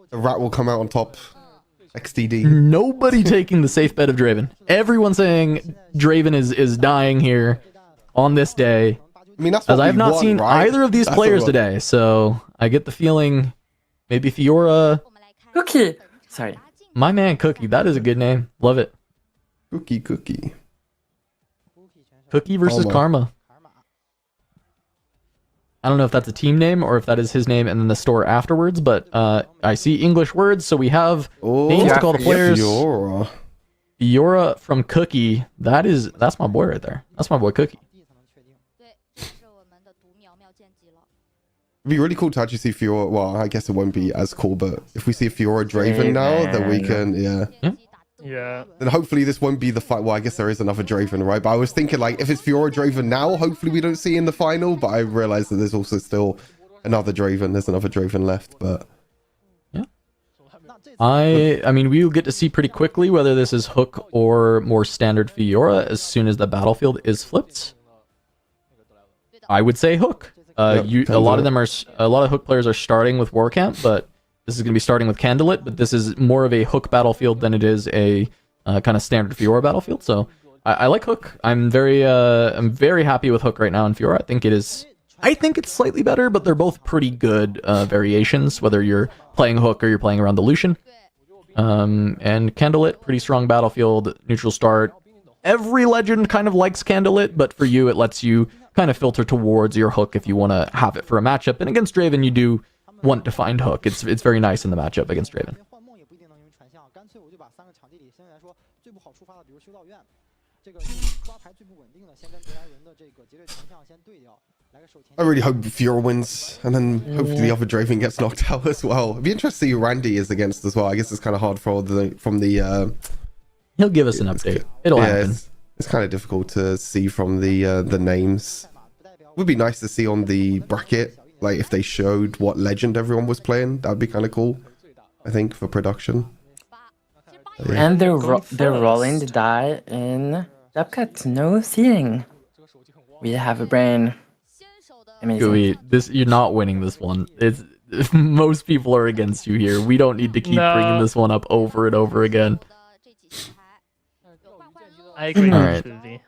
The rat will come out on top. XDD. Nobody taking the safe bet of Draven. Everyone saying Draven is dying here on this day. I mean, that's what As I have not want, seen right? either of these That's players what today, so I get the feeling maybe Fiora. Cookie! Sorry. My man Cookie, that is a good name. Love it. Cookie. Cookie versus Karma. I don't know if that's a team name or if that is his name and then the store afterwards, but I see English words, so we have names to call the players. Fiora from Cookie. That's my boy right there. That's my boy Cookie. It'd be really cool to actually see Fiora. Well, I guess it won't be as cool, but if we see Fiora Draven now, then we can, Yeah. Then hopefully this won't be the fight. Well, I guess there is another Draven, right? But I was thinking, like, if it's Fiora Draven now, hopefully we don't see in the final. But I realized that there's also still another Draven. There's another Draven left, but yeah. I mean, we will get to see pretty quickly whether this is Hook or more standard Fiora as soon as the battlefield is flipped. I would say Hook. A lot of Hook players are starting with Warcamp, but this is going to be starting with Candlelit, but this is more of a Hook battlefield than it is a kind of standard Fiora battlefield. So I like Hook. I'm very happy with Hook right now in Fiora. I think it's slightly better, but they're both pretty good variations, whether you're playing Hook or you're playing around the Lucian. And Candlelit, pretty strong battlefield, neutral start. Every legend kind of likes Candlelit, but for you, it lets you kind of filter towards your Hook if you want to have it for a matchup. And against Draven, you do want to find Hook. It's very nice in the matchup against Draven. I really hope Fiora wins, and then hopefully the other Draven gets knocked out as well. It'd be interesting to see who Randy is against as well. I guess it's kind of hard for the He'll give us an update. It'll happen. It's kind of difficult to see from the names. Would be nice to see on the bracket, like if they showed what legend everyone was playing. That would be kind of cool, I think, for production. Yeah. And they're rolling the die in Dubcut. No seeing. We have a brain. Amazing. You're not winning this one. Most people are against you here. We don't need to keep bringing this one up over and over again. I agree. All right.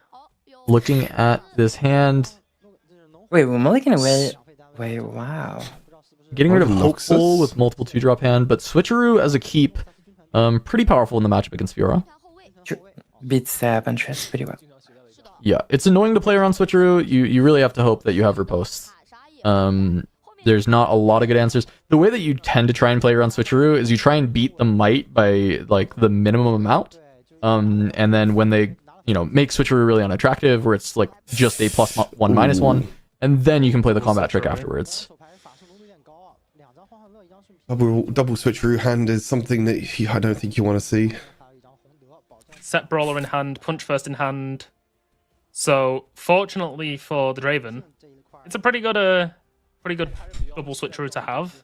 Looking at this hand. Wait, we're mulligan away. Wait, wow. Getting rid of Hopeful with multiple 2-drop hand, but Switcheroo as a keep, pretty powerful in the matchup against Fiora. Beats Sab and Tress pretty well. Yeah, it's annoying to play around Switcheroo. You really have to hope that you have riposte. There's not a lot of good answers. The way that you tend to try and play around Switcheroo is you try and beat the might by like the minimum amount. And then when they, make Switcheroo really unattractive, where it's like just a +1, -1, and then you can play the combat trick afterwards. Double Switcheroo hand is something that I don't think you want to see. Set Brawler in hand, Punch First in hand. So, fortunately for the Draven, it's a pretty good double Switcheroo to have.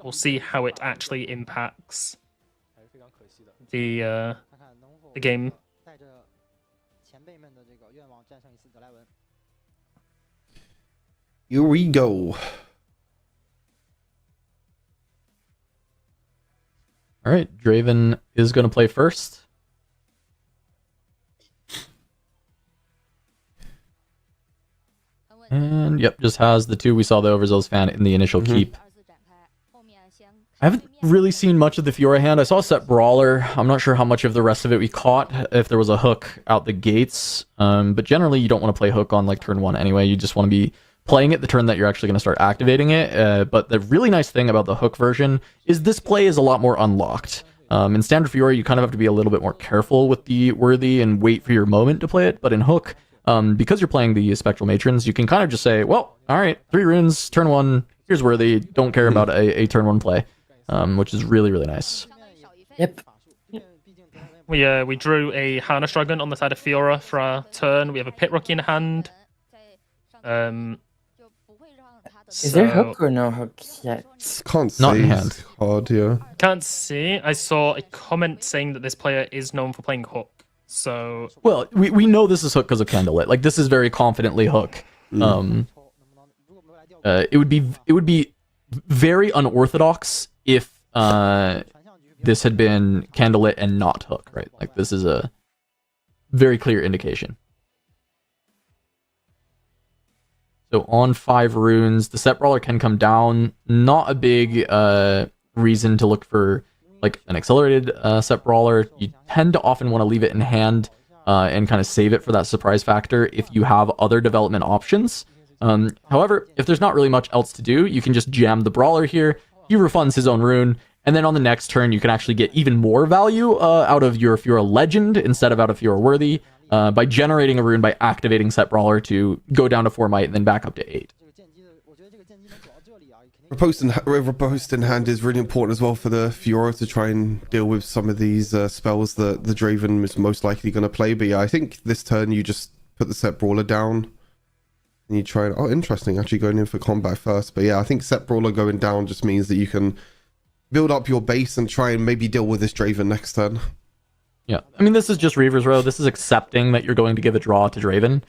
We'll see how it actually impacts the game. Here we go. All right, Draven is going to play first. And yep, just has the 2 we saw the Overzealous fan in the initial keep. I haven't really seen much of the Fiora hand. I saw Set Brawler. I'm not sure how much of the rest of it we caught, if there was a Hook out the gates. But generally, you don't want to play Hook on like turn 1 anyway. You just want to be playing it the turn that you're actually going to start activating it. But the really nice thing about the Hook version is this play is a lot more unlocked. In Standard Fiora, you kind of have to be a little bit more careful with the Worthy and wait for your moment to play it. But in Hook, because you're playing the Spectral Matrons, you can kind of just say, well, all right, 3 runes, turn 1, here's Worthy. Don't care about a turn 1 play. Which is really, really nice. Yep. We drew a Harness Dragon on the side of Fiora for our turn. We have a Pit Rookie in hand. Is there Hook or no Hook yet? Can't see. Not in hand. Hard, yeah. Can't see. I saw a comment saying that this player is known for playing Hook. So well, we know this is Hook because of Candlelit. Like this is very confidently Hook. It would be very unorthodox if this had been Candlelit and not Hook, right? Like, this is a very clear indication. So on 5 runes, the set brawler can come down. Not a big reason to look for like an accelerated set brawler. You tend to often want to leave it in hand and kind of save it for that surprise factor if you have other development options. However, if there's not really much else to do, you can just jam the brawler here. He refunds his own rune, and then on the next turn, you can actually get even more value out of your Fiora Legend instead of out of Fiora Worthy by generating a rune by activating set brawler to go down to 4 might and then back up to 8. Riposte in hand is really important as well for the Fiora to try and deal with some of these spells that the Draven is most likely going to play. But yeah, I think this turn you just put the set brawler down and you try and... Oh, interesting, actually going in for combat first. But yeah, I think set brawler going down just means that you can build up your base and try and maybe deal with this Draven next turn. Yeah, I mean, this is just Reaver's Row. This is accepting that you're going to give a draw to Draven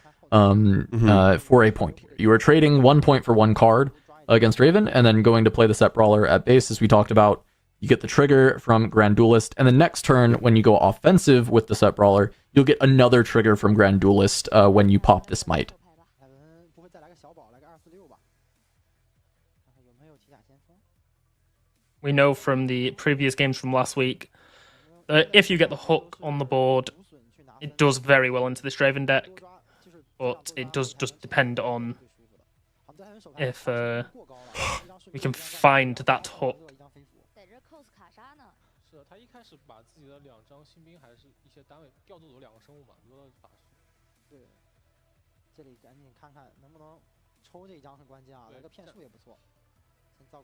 for a point here. You are trading 1 point for 1 card against Draven, and then going to play the set brawler at base, as we talked about. You get the trigger from Grand Duelist, and the next turn, when you go offensive with the set brawler, you'll get another trigger from Grand Duelist when you pop this might. We know from the previous games from last week that if you get the hook on the board, it does very well into this Draven deck, but it does just depend on if we can find that hook.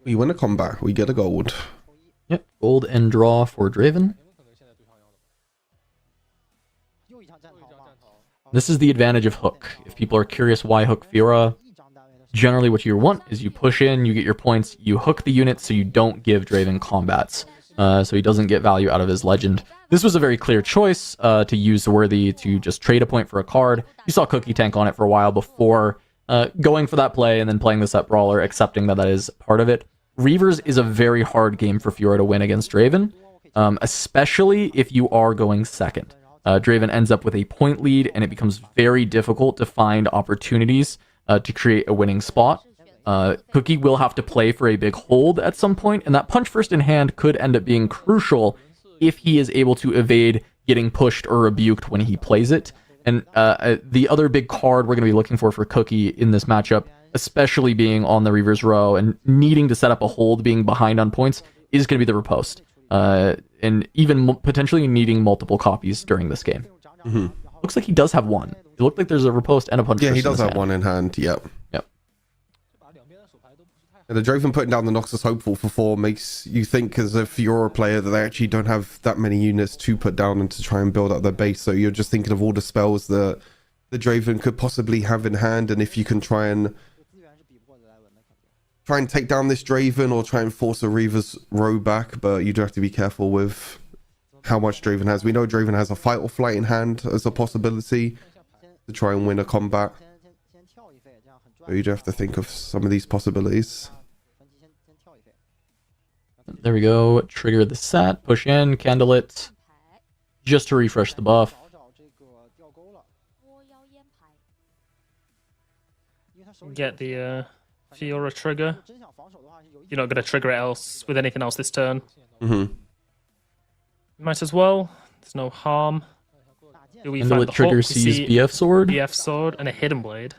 We win a combat, we get a gold. Yep, gold and draw for Draven. This is the advantage of Hook. If people are curious why Hook Fiora, generally what you want is you push in, you get your points, you hook the unit so you don't give Draven combats. So he doesn't get value out of his legend. This was a very clear choice to use the Worthy to just trade a point for a card. You saw Cookie Tank on it for a while before going for that play and then playing the set brawler, accepting that that is part of it. Reavers is a very hard game for Fiora to win against Draven, especially if you are going second. Draven ends up with a point lead, and it becomes very difficult to find opportunities to create a winning spot. Cookie will have to play for a big hold at some point, and that punch first in hand could end up being crucial if he is able to evade getting pushed or rebuked when he plays it. And the other big card we're going to be looking for Cookie in this matchup, especially being on the Reaver's Row and needing to set up a hold, being behind on points, is going to be the Riposte. And even potentially needing multiple copies during this game. Looks like he does have one. It looked like there's a Riposte and a punch. Yeah, he does have one in hand, yep. And the Draven putting down the Noxus Hopeful for 4 makes you think as a Fiora player that they actually don't have that many units to put down and to try and build up their base. So you're just thinking of all the spells that the Draven could possibly have in hand, and if you can try and take down this Draven or try and force a Reaver's Row back, but you do have to be careful with how much Draven has. We know Draven has a Fight or Flight in hand as a possibility to try and win a combat. So you do have to think of some of these possibilities. There we go. Trigger the set, push in, candle it, just to refresh the buff. Get the Fiora trigger. You're not going to trigger it else with anything else this turn. Might as well. There's no harm. Do we find the trigger hook? sees BF sword. BF sword and a hidden blade.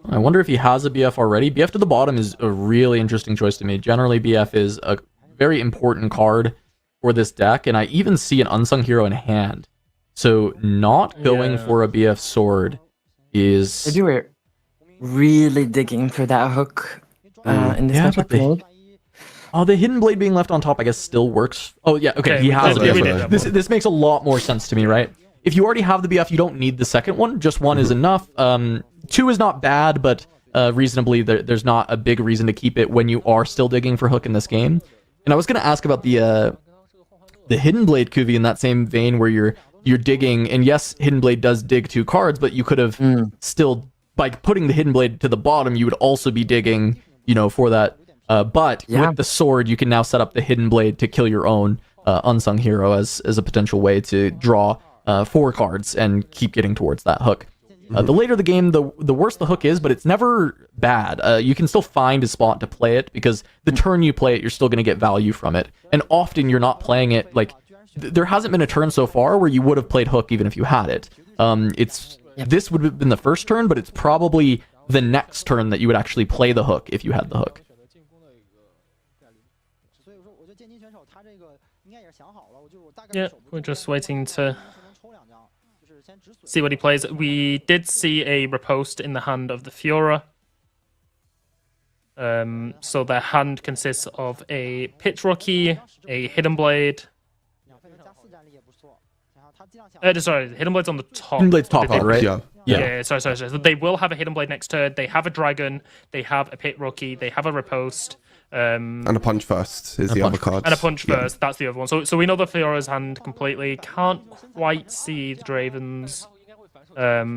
I wonder if he has a BF already. BF to the bottom is a really interesting choice to me. Generally, BF is a very important card for this deck, and I even see an unsung hero in hand. So not going for a BF sword is... If you were really digging for that hook in this matchup. The hidden blade being left on top, I guess, still works. Oh, yeah, okay, he has a BF. This makes a lot more sense to me, right? If you already have the BF, you don't need the second one. Just one is enough. 2 is not bad, but reasonably, there's not a big reason to keep it when you are still digging for hook in this game. And I was going to ask about the hidden blade Kuvi in that same vein where you're digging, and yes, hidden blade does dig 2 cards, but you could have still, by putting the hidden blade to the bottom, you would also be digging for that. But Yeah. with the sword, you can now set up the hidden blade to kill your own unsung hero as a potential way to draw 4 cards and keep getting towards that hook. The later the game, the worse the hook is, but it's never bad. You can still find a spot to play it, because the turn you play it, you're still going to get value from it. And often you're not playing it, like, there hasn't been a turn so far where you would have played hook even if you had it. This would have been the first turn, but it's probably the next turn that you would actually play the hook if you had the hook. Yeah, we're just waiting to see what he plays. We did see a riposte in the hand of the Fiora. So their hand consists of a Pit Rocky, a Hidden Blade. Sorry, Hidden Blade's on the top. Hidden Blade's top card, right? Yeah. Sorry. So they will have a Hidden Blade next turn. They have a Dragon. They have a Pit Rocky. They have a riposte. And a punch first is the other card. And a punch first, that's the other one. So we know the Fiora's hand completely. Can't quite see the Draven's. I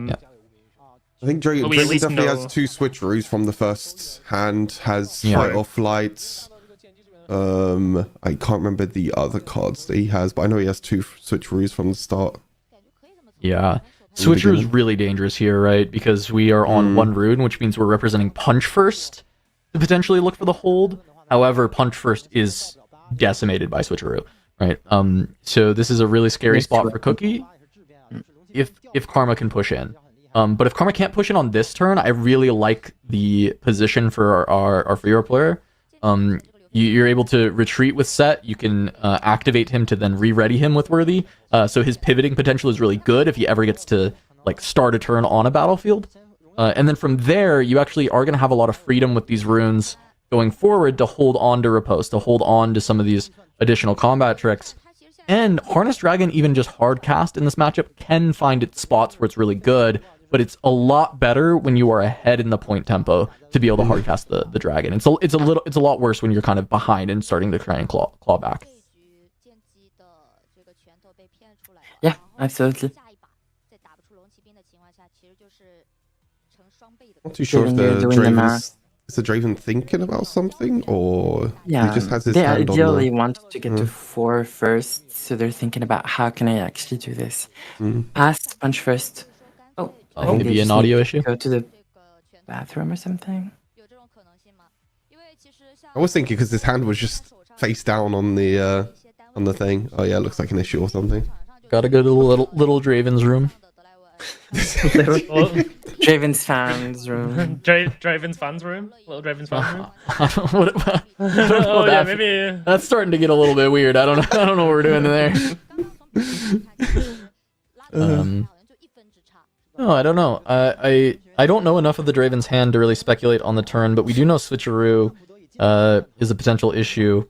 think Draven definitely has 2 switcheroos from the first hand. Has Fight or Flight. I can't remember the other cards that he has, but I know he has 2 switcheroos from the start. Yeah. Switcheroo is really dangerous here, right? Because we are on 1 rune, which means we're representing punch first to potentially look for the hold. However, punch first is decimated by switcheroo, right? So this is a really scary spot for Cookie if Karma can push in. But if Karma can't push in on this turn, I really like the position for our Fiora player. You're able to retreat with Set. You can activate him to then re-ready him with Worthy. So his pivoting potential is really good if he ever gets to like start a turn on a battlefield. And then from there, you actually are going to have a lot of freedom with these runes going forward to hold on to riposte, to hold on to some of these additional combat tricks. And Harness Dragon, even just hard cast in this matchup, can find its spots where it's really good, but it's a lot better when you are ahead in the point tempo to be able to hard cast the dragon. It's a lot worse when you're kind of behind and starting to try and claw back. Yeah, absolutely. Not too sure if is the Draven thinking about something, or he just has his hand on They ideally want to get to 4 first, so they're thinking about how can I actually do this. Pass punch first. I think Maybe they an just audio need issue. to go to the bathroom or something. I was thinking because his hand was just face down on the thing. Oh yeah, looks like an issue or something. Gotta go to little Draven's room. Draven's fans room. Draven's fans room? Little Draven's fans room? Oh yeah, maybe. That's starting to get a little bit weird. I don't know what we're doing there. No, I don't know. I don't know enough of the Draven's hand to really speculate on the turn, but we do know Switcheroo is a potential issue.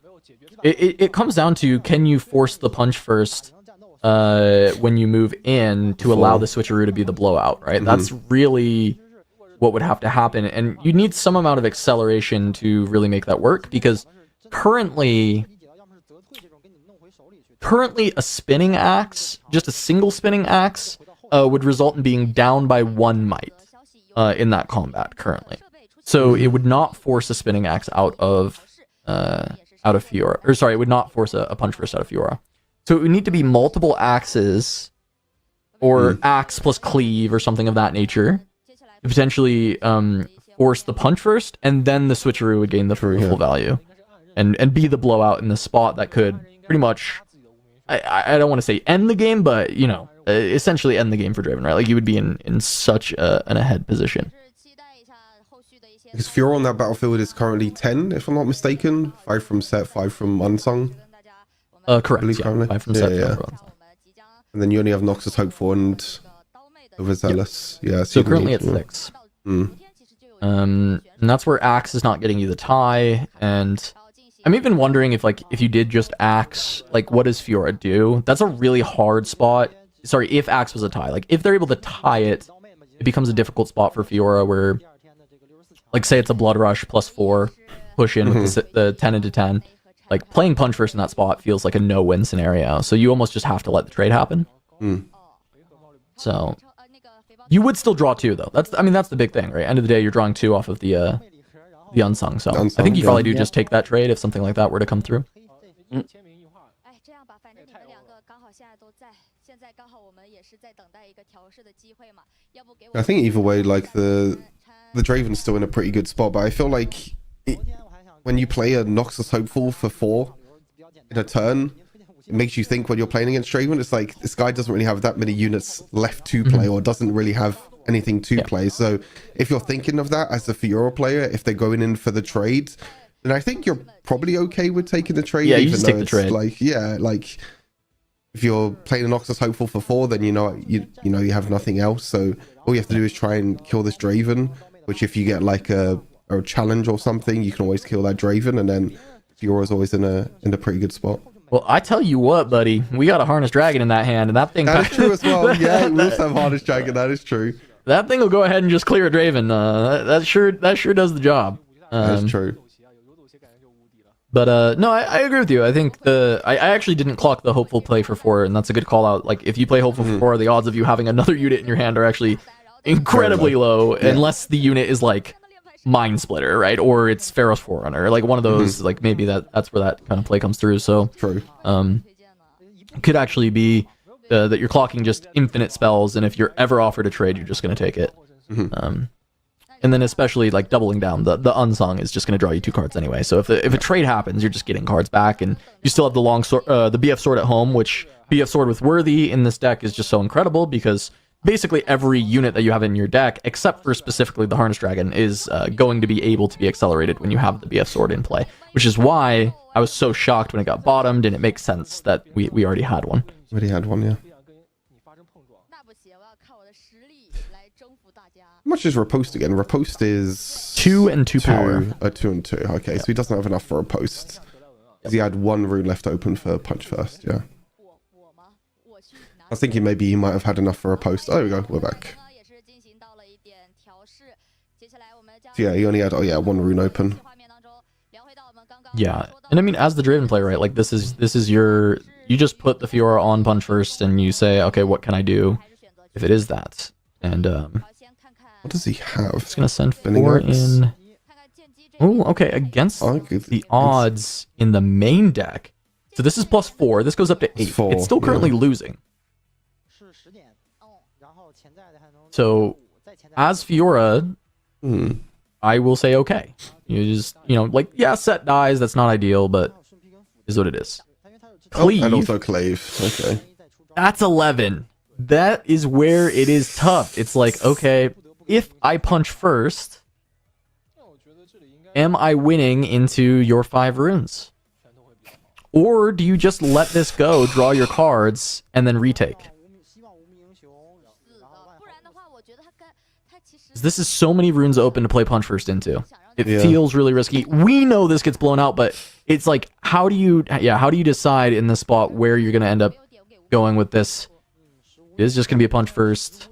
It comes down to, can you force the punch first when you move in to allow the Switcheroo to be the blowout, right? That's really what would have to happen, and you need some amount of acceleration to really make that work, because currently a spinning axe, just a single spinning axe, would result in being down by 1 might in that combat currently. So it would not force a spinning axe out of Fiora. Or sorry, it would not force a punch first out of Fiora. So it would need to be multiple axes, or axe plus cleave or something of that nature, to potentially force the punch first, and then the switcheroo would gain the full value. And be the blowout in the spot that could pretty much, I don't want to say end the game, but, you know, essentially end the game for Draven, right? Like, you would be in such an ahead position. Because Fiora on that battlefield is currently 10, if I'm not mistaken. 5 from set, 5 from unsung. Correct, yeah. 5 from set, 5 from unsung. And then you only have Noxus Hopeful and Overzealous. Yep. Yeah. So currently it's 6. And that's where Axe is not getting you the tie, and I'm even wondering if you did just Axe, like, what does Fiora do? That's a really hard spot. Sorry, if Axe was a tie. Like, if they're able to tie it, it becomes a difficult spot for Fiora where, like, say it's a Blood Rush plus 4, push in with the 10 into 10. Like, playing punch first in that spot feels like a no-win scenario. So you almost just have to let the trade happen. So you would still draw 2, though. That's the big thing, right? End of the day, you're drawing 2 off of the the Unsung. So Unsung, I think you probably do yeah. just take that trade if something like that were to come through. I think either way, like the Draven's still in a pretty good spot, but I feel like when you play a Noxus Hopeful for 4 in a turn, it makes you think when you're playing against Draven, it's like this guy doesn't really have that many units left to play or doesn't really have anything to play. So if you're thinking of that as a Fiora player, if they're going in for the trade, then I think you're probably okay with taking the trade. Yeah, you even just though take the it's trade. like, yeah, like if you're playing an Noxus Hopeful for 4, then you know you have nothing else. So all you have to do is try and kill this Draven, which if you get like a challenge or something, you can always kill that Draven, and then Fiora's always in a pretty good spot. Well, I tell you what, buddy, we got a Harness Dragon in that hand, and that thing... That is true as well. Yeah, we also have Harness Dragon. That is true. That thing will go ahead and just clear a Draven. That sure does the job. That is true. But no, I agree with you. I think I actually didn't clock the Hopeful play for 4, and that's a good call out. Like, if you play Hopeful for 4, the odds of you having another unit in your hand are actually incredibly low, unless the unit is like Mind Splitter, right? Or it's Pharaoh's Forerunner, like one of those. Like maybe that's where that kind of play comes through. So True. Could actually be that you're clocking just infinite spells, and if you're ever offered a trade, you're just going to take it. And then especially like doubling down, the Unsung is just going to draw you 2 cards anyway. So if a trade happens, you're just getting cards back, and you still have the long sword, the BF Sword at home, which BF Sword with Worthy in this deck is just so incredible because basically every unit that you have in your deck, except for specifically the Harness Dragon, is going to be able to be accelerated when you have the BF Sword in play, which is why I was so shocked when it got bottomed, and it makes sense that we already had one. Already had one, yeah. How much is Riposte again? Riposte is 2 and 2 power. 2 and 2. Okay, so he doesn't have enough for Riposte. Because he had 1 rune left open for Punch First, yeah. I was thinking maybe he might have had enough for Riposte. Oh, there we go, we're back. So yeah, he only had 1 rune open. Yeah, and I mean, as the Draven player, right? Like this is your, you just put the Fiora on Punch First, and you say, okay, what can I do if it is that? And what does he have? it's gonna send 4 in. Oh, okay, against the odds in the main deck. So this is +4. This goes up to 8. It's still currently losing. So as Fiora, I will say okay. You just, like, yeah, set dies. That's not ideal, but is what it is. Cleave. And also Clave. Okay. That's 11. That is where it is tough. It's like, okay, if I punch first, am I winning into your 5 runes? Or do you just let this go, draw your cards, and then retake? This is so many runes open to play punch first into. It feels really risky. We know this gets blown out, but it's like, how do you decide in this spot where you're going to end up going with this? It is just going to be a punch first.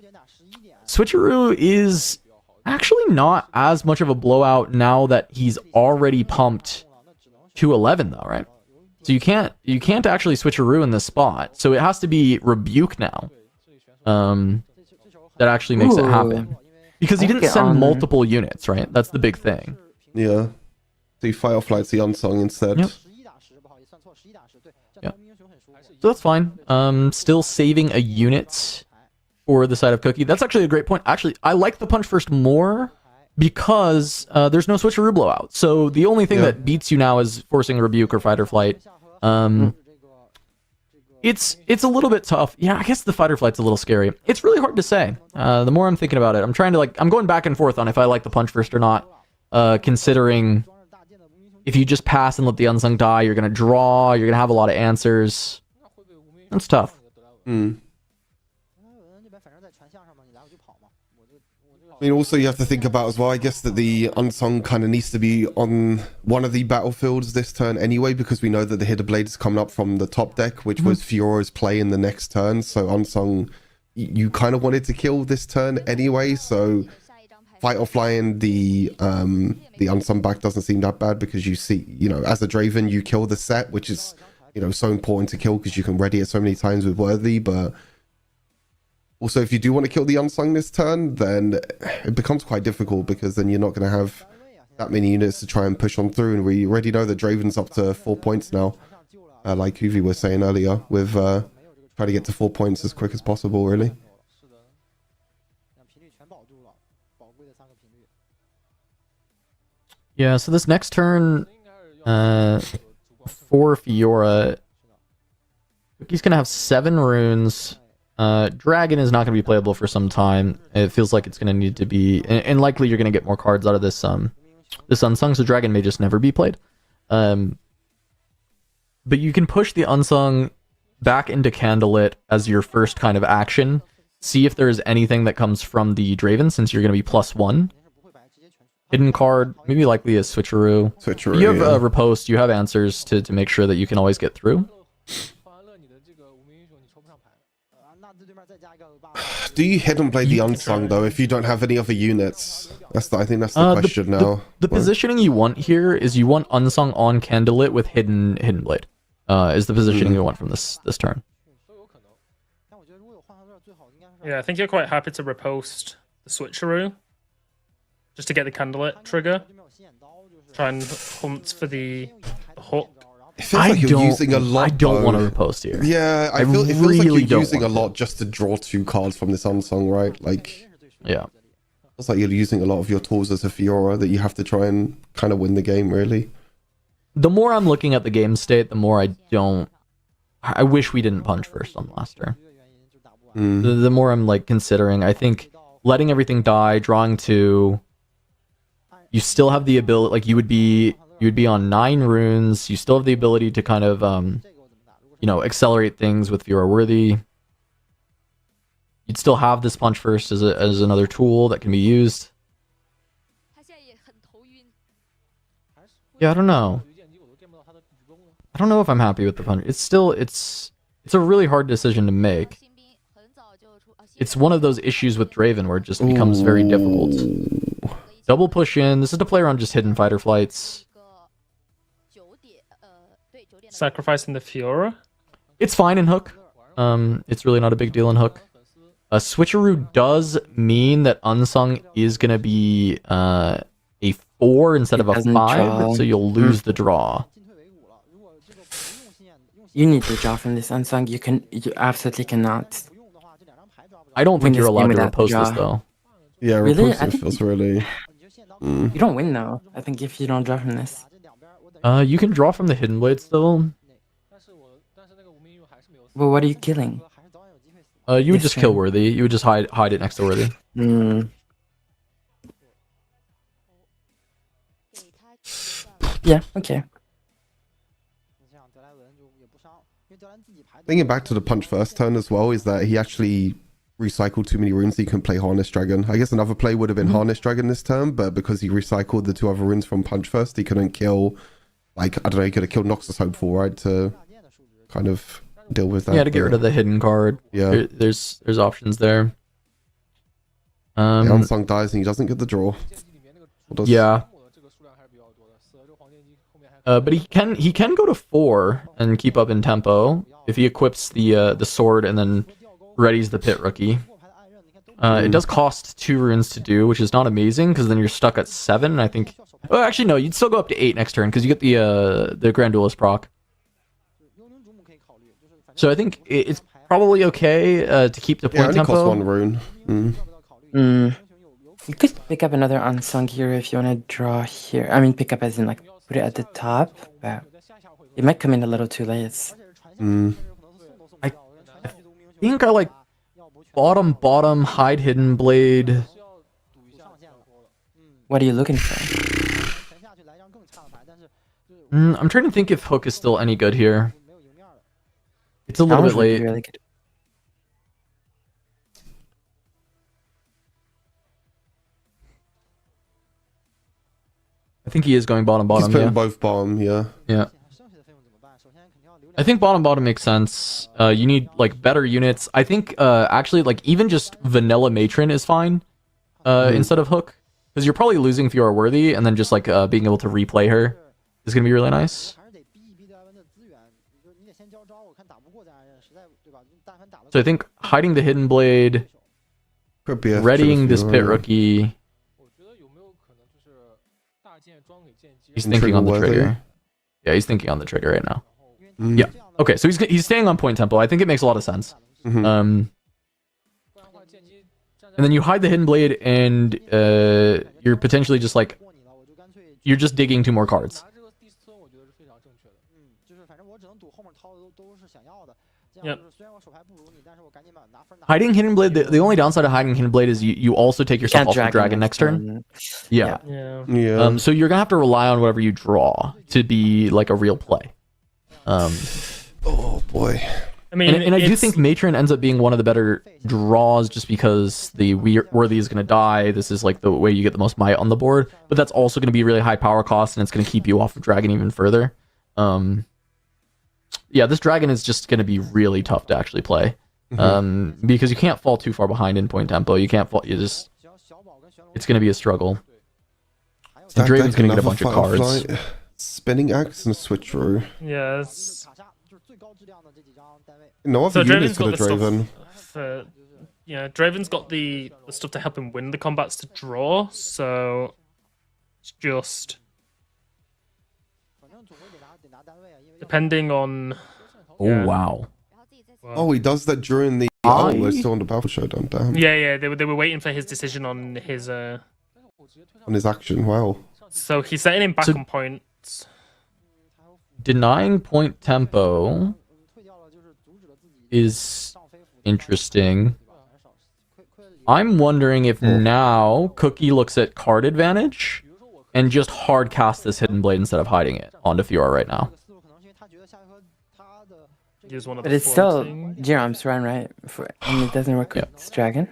Switcheroo is actually not as much of a blowout now that he's already pumped to 11 though, right? So you can't actually switcheroo in this spot. So it has to be Rebuke now. That actually makes it happen. Because he didn't send multiple units, right? That's the big thing. Yeah. So you Fireflights the Unsung instead. Yep. So that's fine. Still saving a unit for the side of Cookie. That's actually a great point. Actually, I like the Punch First more because there's no switcheroo blowout. So the only thing that beats you now is forcing a Rebuke or Fight or Flight. It's a little bit tough. Yeah, I guess the Fight or Flight's a little scary. It's really hard to say. The more I'm thinking about it, I'm going back and forth on if I like the Punch First or not. Considering if you just pass and let the Unsung die, you're going to draw, you're going to have a lot of answers. That's tough. I mean, also you have to think about as well, I guess, that the Unsung kind of needs to be on one of the battlefields this turn anyway, because we know that the Hidden Blade is coming up from the top deck, which was Fiora's play in the next turn. So Unsung, you kind of wanted to kill this turn anyway, so Fight or Flying the Unsung back doesn't seem that bad, because you see, as a Draven, you kill the set, which is, so important to kill because you can ready it so many times with Worthy, but also, if you do want to kill the Unsung this turn, then it becomes quite difficult, because then you're not going to have that many units to try and push on through, and we already know that Draven's up to 4 points now, like Uvi was saying earlier, with trying to get to 4 points as quick as possible, really. Yeah, so this next turn, for Fiora, he's gonna have 7 runes. Dragon is not gonna be playable for some time. It feels like it's gonna need to be, and likely you're gonna get more cards out of this this unsung. So Dragon may just never be played. But you can push the unsung back into Candlelit as your first kind of action. See if there's anything that comes from the Draven, since you're gonna be +1. Hidden card, maybe likely a switcheroo. You have yeah. riposte, you have answers to make sure that you can always get through. Do you hidden blade the unsung though if you don't have any other units? I think that's the question now. The positioning you want here is you want unsung on Candlelit with hidden blade. Is the positioning you want from this turn. Yeah, I think you're quite happy to riposte the switcheroo just to get the Candlelit trigger. Try and hunt for the hook. It feels like you're using a lot. I don't want to riposte here. Yeah, it feels like you're using a lot just to draw 2 cards from this unsung, right? Like, yeah, it's like you're using a lot of your tools as a Fiora that you have to try and kind of win the game, really. The more I'm looking at the game state, the more I wish we didn't punch first on last turn. The more I'm like considering, I think letting everything die, drawing 2, you still have the ability, like you would be on 9 runes, you still have the ability to kind of accelerate things with Fiora Worthy. You'd still have this punch first as another tool that can be used. Yeah, I don't know if I'm happy with the punch. It's a really hard decision to make. It's one of those issues with Draven where it just becomes very difficult. Double push in. This is to play around just hidden fighter flights. Sacrificing the Fiora? It's fine in Hook. It's really not a big deal in Hook. A switcheroo does mean that Unsung is going to be a 4 instead of a 5, so you'll lose the draw. You need to draw from this Unsung. You absolutely cannot. I don't think you're allowed to riposte this, though. Yeah, really? riposte feels really... You don't win, though. I think if you don't draw from this. You can draw from the Hidden Blade still. Well, what are you killing? You would just kill Worthy. You would just hide it next to Worthy. Yeah, okay. Thinking back to the punch first turn as well, is that he actually recycled too many runes so he couldn't play Harness Dragon. I guess another play would have been Harness Dragon this turn, but because he recycled the 2 other runes from punch first, he couldn't kill, like, I don't know, he could have killed Noxus Hopeful, right, to kind of deal with that. Yeah, to get rid of the hidden card. Yeah. There's options there. The Unsung dies and he doesn't get the draw. Yeah. But he can go to 4 and keep up in tempo if he equips the sword and then readies the Pit Rookie. It does cost 2 runes to do, which is not amazing because then you're stuck at 7. I think. Oh, actually no, you'd still go up to 8 next turn because you get the Grand Duelist proc. So I think it's probably okay to keep the point tempo. Costs 1 rune. You could pick up another Unsung here if you want to draw here. I mean, pick up as in like put it at the top, but it might come in a little too late. I think I like bottom hide Hidden Blade. What are you looking for? I'm trying to think if Hook is still any good here. It's a little bit late. Really good. I think he is going bottom. He's putting Yeah. both bottom, yeah. Yeah. I think bottom makes sense. You need like better units. I think actually like even just vanilla Matron is fine instead of Hook, because you're probably losing Fiora Worthy, and then just like being able to replay her is gonna be really nice. So I think hiding the Hidden Blade, Could be a readying choice, this Pit Rookie. He's thinking on the Trigger-worthy. trigger. Yeah, he's thinking on the trigger right now. Mm. Yeah. Okay, so he's staying on point tempo. I think it makes a lot of sense. Mhm. And then you hide the hidden blade, and you're potentially just like you're just digging 2 more cards. Yep. Hiding hidden blade. The only downside of hiding hidden blade is you also take yourself Can't off the dragon next turn. Yeah. Yeah. Yeah. So you're gonna have to rely on whatever you draw to be like a real play. Oh boy. I mean, And I do it's- think Matron ends up being one of the better draws just because the Worthy is going to die. This is like the way you get the most might on the board, but that's also going to be really high power cost and it's going to keep you off of Dragon even further. Yeah, this Dragon is just going to be really tough to actually play because you can't fall too far behind in point tempo. You can't fall. It's going to be a struggle. And Draven's going to get a bunch of cards. Spinning axe and switcheroo. Yes. No So other units Draven's for got the the Draven. stuff for, Draven's got the stuff to help him win the combats to draw, so it's just depending on. Oh, Yeah. wow. Oh, he does that during the. I- Oh, they're still on the battle showdown. Damn. Yeah, they were waiting for his decision on his. On his action. Wow. So he's setting him back So- on points. Denying point tempo is interesting. I'm wondering if now Cookie looks at card advantage and just hard cast this hidden blade instead of hiding it onto Fiora right now. Use one of But the it's still floating- Jerom's run, right? And it doesn't work with this dragon.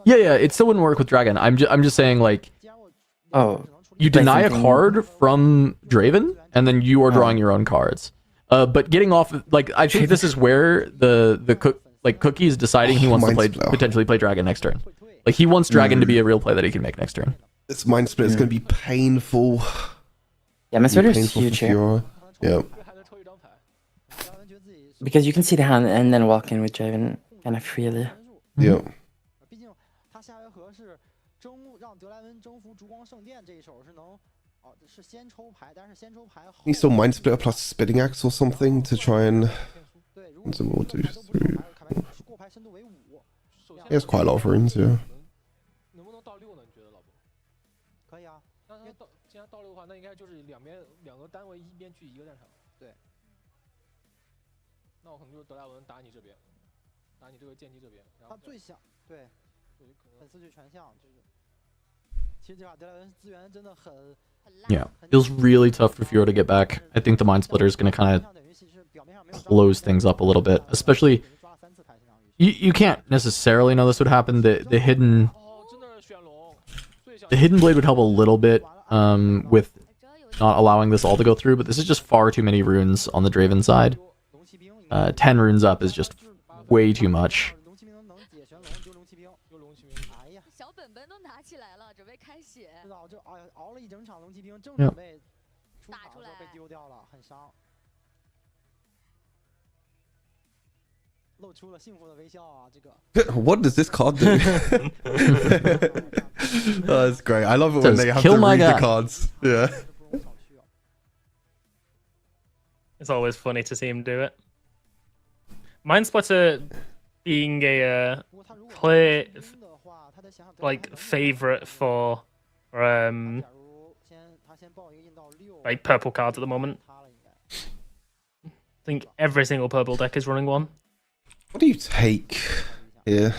Yeah, it still wouldn't work with Dragon. I'm just saying, like, Oh, you play deny a something- card from Draven, and then you are drawing your own cards. But getting off, like, I think this is where the Cookie is deciding he wants to Mind Split. potentially play Dragon next turn. Like, he wants Dragon to be a real play that he can make next turn. This mind split is going to be painful. Yeah, my sweater is Painful for huge here. Fiora. Yeah. Because you can see the hand and then walk in with Draven kind of freely. Yeah. He still mind splitter plus spinning axe or something to try and. So we'll do through. He has quite a lot of runes, yeah. 能不能到6呢？你觉得老伯？可以啊，那他到既然到6的话，那应该就是两个单位一边去一个战场。对。那我可能就是德莱文打你这边，打你这个剑姬这边。然后他最想对，对可能粉丝去全向这个。其实这把德莱文资源真的很 Yeah, feels really tough for Fiora to get back. I think the Mind Splitter is going to kind of close things up a little bit, especially you can't necessarily know this would happen. The hidden 哦，真的是玄龙，最想 the hidden blade would help a little bit with not allowing this all to go through, but this is just far too many runes on the Draven side. 10 runes up is just way too much. 龙骑兵能解玄龙丢龙骑兵，丢龙骑兵。哎呀，小本本都拿起来了，准备开血。知道这哎呀熬了一整场龙骑兵，正 Yeah. 准备出场的时候被丢掉了，很伤。露出了幸福的微笑啊！这个 What does this card do? Oh, that's great. I love it when Says, they have "Kill to my read the guy." cards. Yeah. It's always funny to see him do it. Mind Splitter being a 不过他如果 play 的话，他得想想 like favorite for 假如他先报一个印到6 like purple cards at the moment. 他了应该。 I think every single purple deck is running one. What do you take here?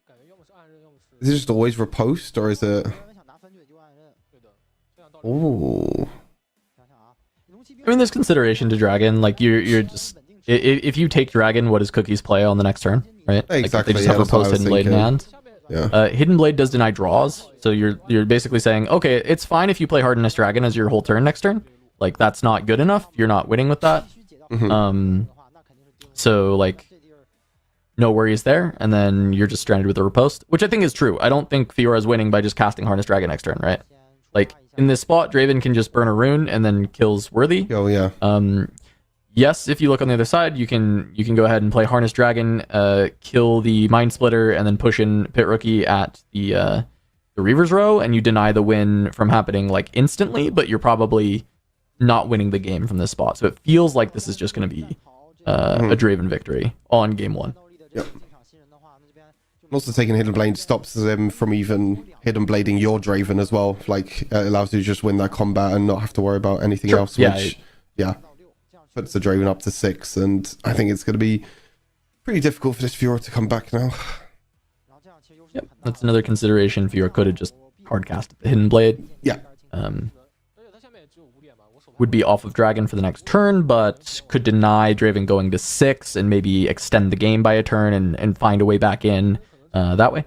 感觉要么是暗刃，要么是 Is it just always riposte or is it? 想拿分就得丢暗刃，对的。这样到 Oh. 想想啊，龙骑兵 I mean, there's consideration to Dragon. Like you're just if you take Dragon, what does Cookies play on the next turn, right? Like, Exactly, they just yeah, have a that's what I post was Hidden Blade in thinking. hand. 下面 Yeah. Hidden Blade does deny draws, so you're basically saying, okay, it's fine if you play Hardened Dragon as your whole turn next turn. Like that's not good enough. You're not winning with that. 必须解到 Mhm. 的话，那肯定是丢。 So like 这地儿 no worries there, and then you're just stranded with the riposte, which I think is true. I don't think Fiora is winning by just casting Harness Dragon next turn, right? 先出 Like 发一下 in this spot, Draven can just burn a rune and then kills Worthy. Oh yeah. Yes, if you look on the other side, you can go ahead and play Harness Dragon, kill the Mind Splitter, and then push in Pit Rookie at the the Reaver's Row, and you deny the win from happening like instantly, but you're probably not winning the game from this spot. So it feels like this is just going to be a Draven victory on game 1. Yep. Also taking Hidden Blade stops them from even Hidden Blading your Draven as well. Like, it allows you to just win that combat and not have to worry about anything else, which, puts the Draven up to 6, and I think it's going to be pretty difficult for this Fiora to come back now. Yep, that's another consideration. Fiora could have just hardcasted the Hidden Blade. Yeah. Would be off of Dragon for the next turn, but could deny Draven going to 6 and maybe extend the game by a turn and find a way back in that way.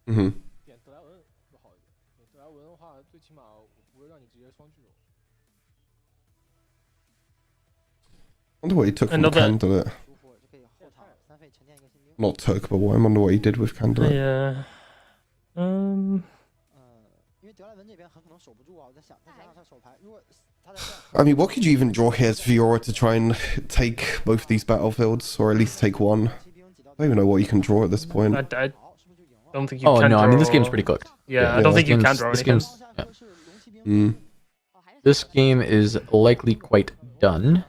Mm-hmm. I wonder what he took from Candidate. Not took, but I wonder what he did with Candidate. Yeah. I mean, what could you even draw here as Fiora to try and take both these battlefields, or at least take one? I don't even know what you can draw at this point. I don't think you can draw... I mean, this game's pretty cooked. Yeah, I don't think you can draw anything. This game is likely quite done.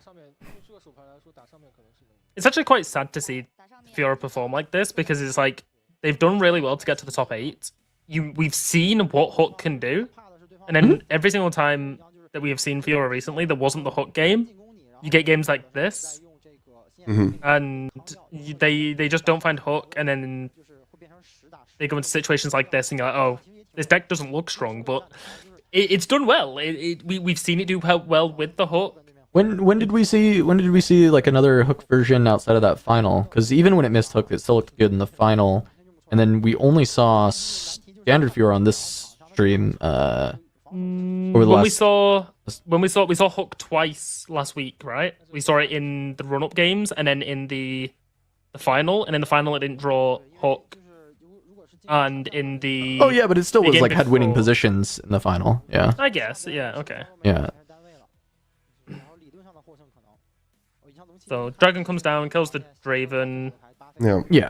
It's actually quite sad to see Fiora perform like this, because it's like they've done really well to get to the top 8. We've seen what Hook can do, and then every single time that we have seen Fiora recently, there wasn't the Hook game. You get games like this, and they just don't find Hook, and then they go into situations like this, and you're like, oh, this deck doesn't look strong, but it's done well. We've seen it do well with the Hook. When did we see like another Hook version outside of that final? Because even when it missed Hook, it still looked good in the final. And then we only saw standard Fiora on this stream over the when we saw Hook twice last week, right? We saw it in the run-up games and then in the final, and in the final it didn't draw Hook. And in the but it still was like had winning positions in the final. Yeah. I guess. Yeah. Okay. Yeah. So Dragon comes down, kills the Draven. Yeah.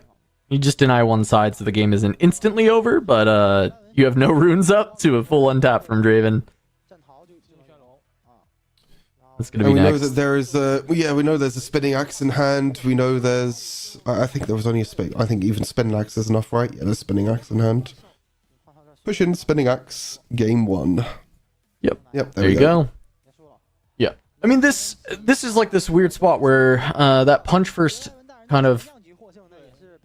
You just deny one side, so the game isn't instantly over, but you have no runes up to a full untap from Draven. That's gonna be we next. know that there is we know there's a spinning axe in hand. We know there's I think there was only I think even spinning axe is enough, right? Yeah, there's spinning axe in hand. Push in spinning axe, game 1. Yep. There you go. Yeah. I mean, this is like this weird spot where that punch first kind of,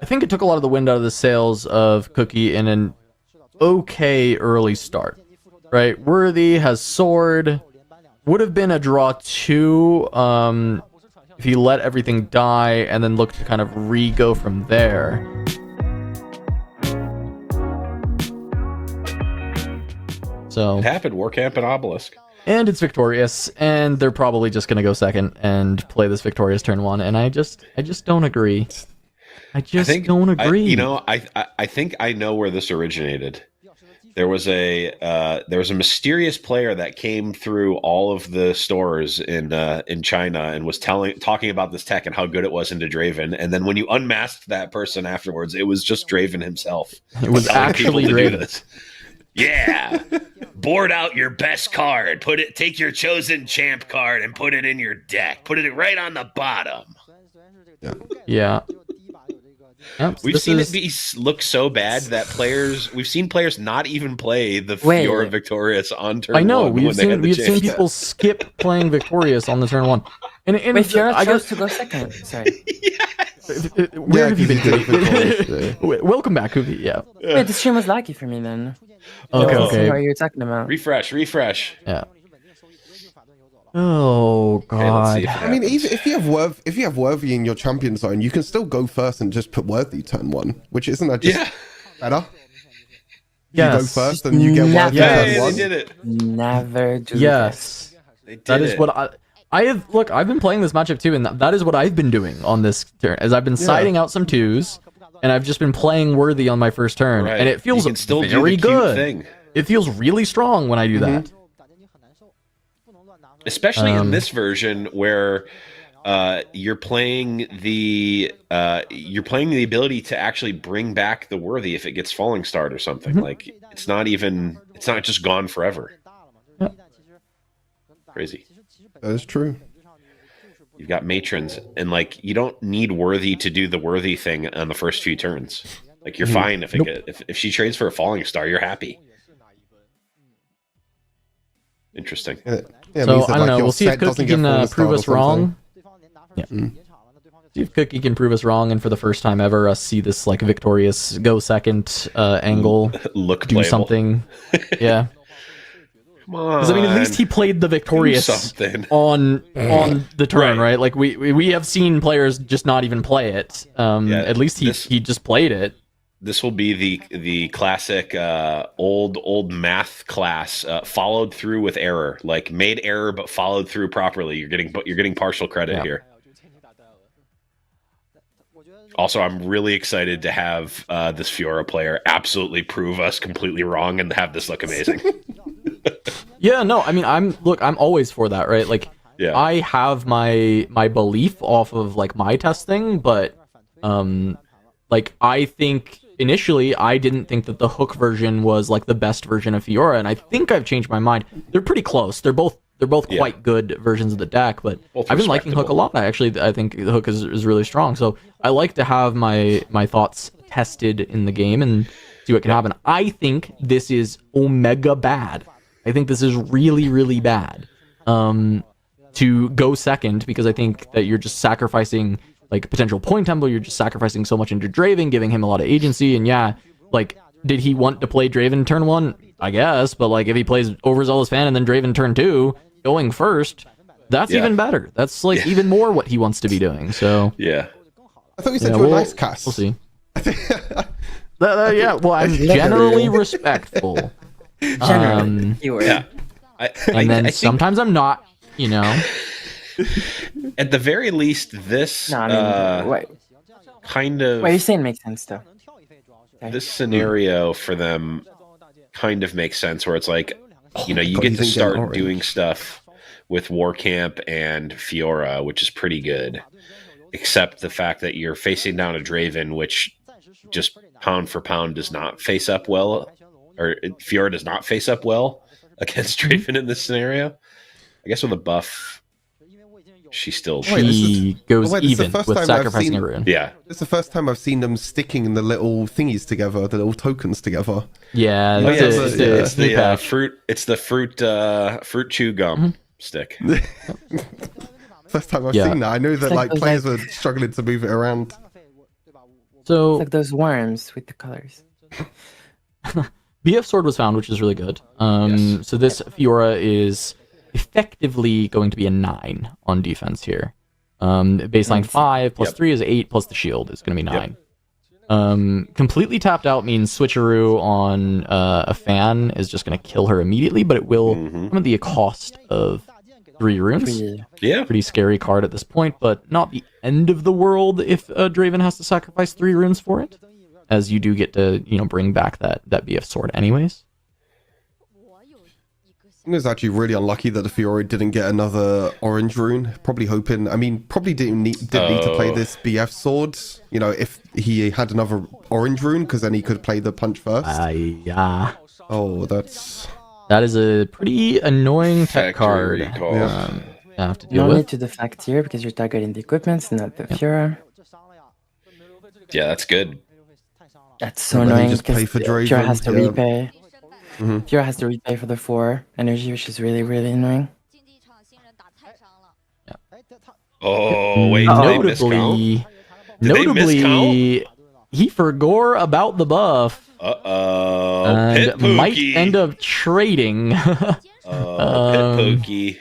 I think it took a lot of the wind out of the sails of Cookie in an okay early start, right? Worthy has sword, would have been a draw 2 if he let everything die and then looked to kind of re-go from there. So it happened. Warcamp and Obelisk. And it's victorious, and they're probably just gonna go second and play this victorious turn 1, and I just don't agree. I don't agree. I think I know where this originated. There was a mysterious player that came through all of the stores in China and was talking about this tech and how good it was into Draven, and then when you unmasked that person afterwards, it was just Draven himself. It was actually Draven. Yeah. Board out your best card. Take your chosen champ card and put it in your deck. Put it right on the bottom. Yeah. Yep, we've seen it look so bad that we've seen players not even play the Fiora Victorious on turn 1. I know, we've seen people skip playing Victorious on the turn 1. And Fiora chose to go second. Sorry. Where have you been doing? Welcome back, Cookie. Yeah. Wait, the stream was laggy for me then. Okay. What are you talking about? Refresh. Yeah. Oh god. I mean, even if you have Worthy in your champion zone, you can still go first and just put Worthy turn 1, which isn't that just better? Yes. You go first and you get Worthy turn 1. They did it. Never do this. They did that is what I've been playing this matchup too, and that is what I've been doing on this turn, as I've been siding out some 2s, and I've just been playing Worthy on my first turn, and it feels very good. It feels really strong when I do that. Especially in this version where you're playing the ability to actually bring back the worthy if it gets falling starred or something. Like it's not just gone forever. Yep. Crazy. That is true. You've got matrons, and like you don't need worthy to do the worthy thing on the first few turns. Like you're fine if if she trades for a falling star, you're happy. Interesting. Yeah, So it means that, I don't like, know. your We'll see if set doesn't Cookie get can fallen prove starred or us something. wrong. Yeah. See if Cookie can prove us wrong, and for the first time ever, us see this like victorious go second angle Look do playable. something. Yeah. Come on. Because I mean, at least he played the victorious something. on the turn, Right. right? Like we have seen players just not even play it. At least he just played it. This will be the classic old math class followed through with error, like made error but followed through properly. You're getting partial credit here. Also, I'm really excited to have this Fiora player absolutely prove us completely wrong and have this look amazing. Yeah, no, I mean, I'm always for that, right? Like, Yeah. I have my belief off of like my testing, but like I think initially I didn't think that the hook version was like the best version of Fiora, and I think I've changed my mind. They're pretty close. They're both quite good versions of the deck, but Both I've been liking Hook a lot. I think the Hook is really strong. So I like to have my thoughts tested in the game and see what can happen. I think this is omega bad. I think this is really, really bad to go second, because I think that you're just sacrificing like potential point tempo. You're just sacrificing so much into Draven, giving him a lot of agency. And yeah, like, did he want to play Draven turn 1? I guess, but like if he plays Overzealous Fan and then Draven turn 2, going first, that's even better. That's like even more what he wants to be doing. So Yeah. I thought you said you were a nice cast. we'll see. Yeah, well, I'm generally respectful. Generally, you were. Yeah. And then I think sometimes I'm not, you know. at the very least, this No, I mean, kind of what you're saying makes sense though. this scenario for them kind of makes sense, where it's like, you know, you God, get you to didn't get start orange. doing stuff with Warcamp and Fiora, which is pretty good, except the fact that you're facing down a Draven, which just pound for pound does not face up well, or Fiora does not face up well against Draven in this scenario. I guess with a buff, she still... Wait, this She is- goes wait, this is the even first with time I've sacrificing seen- a rune. Yeah. It's the first time I've seen them sticking the little thingies together, the little tokens together. Yeah, Oh, yeah, it's new patch. fruit. It's the fruit chew gum stick. First time I've Yeah. seen that. I know that It's like like- players were struggling to move it around. So It's like those worms with the colors. BF Sword was found, which is really good. Yes. So this Fiora is effectively going to be a 9 on defense here. Baseline 5 plus 3 is 8 plus the shield is going to be 9. Completely tapped out means switcheroo on a fan is just going to kill her immediately, but it will come at the cost of 3 runes. Yeah. Pretty scary card at this point, but not the end of the world if Draven has to sacrifice 3 runes for it, as you do get to, you know, bring back that BF Sword anyways. It was actually really unlucky that the Fiora didn't get another orange probably didn't need to play this BF sword, you know, if he had another orange rune, because then he could play the punch first. Yeah. Oh, that's... That is a pretty annoying tech card. Factory recall. I have to deal No with. need to deflect here because you're targeting the equipment, not the Fiora. Yeah, that's good. That's so And then annoying just pay because for Fiora Draven, has to yeah. repay. Mhm. Fiora has to repay for the 4 energy, which is really, really annoying. Oh wait, did they miscount? Did they Notably, he forgot about the buff Uh-oh. and Pit might Pookie. end up trading. Pit Pookie.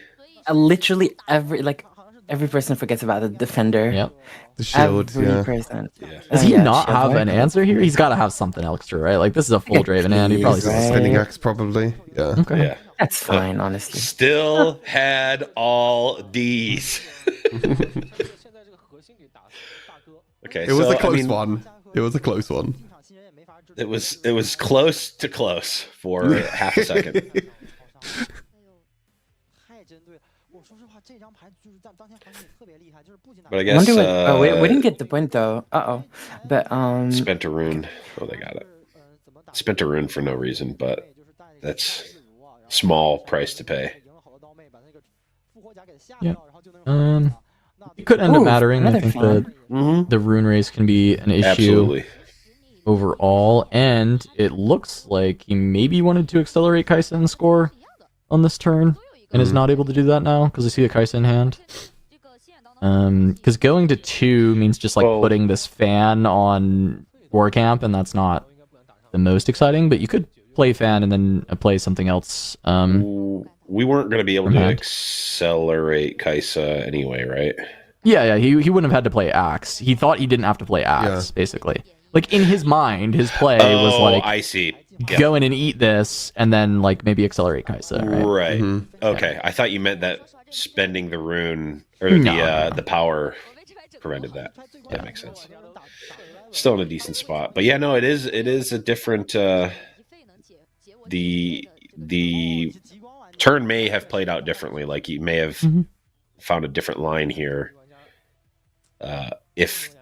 Literally every person forgets about the defender. Yep. The shield, Every yeah. person. Yeah. Does he Yeah, not shield, have right? an answer here? He's got to have something extra, right? Like, this is a full Draven hand. He probably Please, says, right? Spinning axe, probably. Yeah. okay. Yeah. That's fine, honestly. Still had all D's. Okay, It was so, a close I mean, one. It was a close one. It was close to close for half a second. But I I guess wonder what, oh, we didn't get the point though. But spent a rune. Oh, they got it. Spent a rune for no reason, but that's small price to pay. Yeah. It could end up Ooh, mattering. I another think fan. the rune race can be an issue Absolutely. overall, and it looks like he maybe wanted to accelerate Kaisen's score on this turn, and is not able to do that now because I see the Kaisen hand. Because going to 2 means just like Well- putting this fan on War Camp, and that's not the most exciting. But you could play fan and then play something else. We weren't going to be able From to hand. accelerate Kaisa anyway, right? Yeah, he wouldn't have had to play Axe. He thought he didn't have to play Axe, basically. Like in his mind, his play was like I see. Yeah. go in and eat this, and then like maybe accelerate Kaisa. Right? Right. Okay. I thought you meant that spending the rune or No. the power prevented that. That makes sense. Still in a decent spot, but yeah, no, it is a different. The turn may have played out differently. Like he may have found a different line here if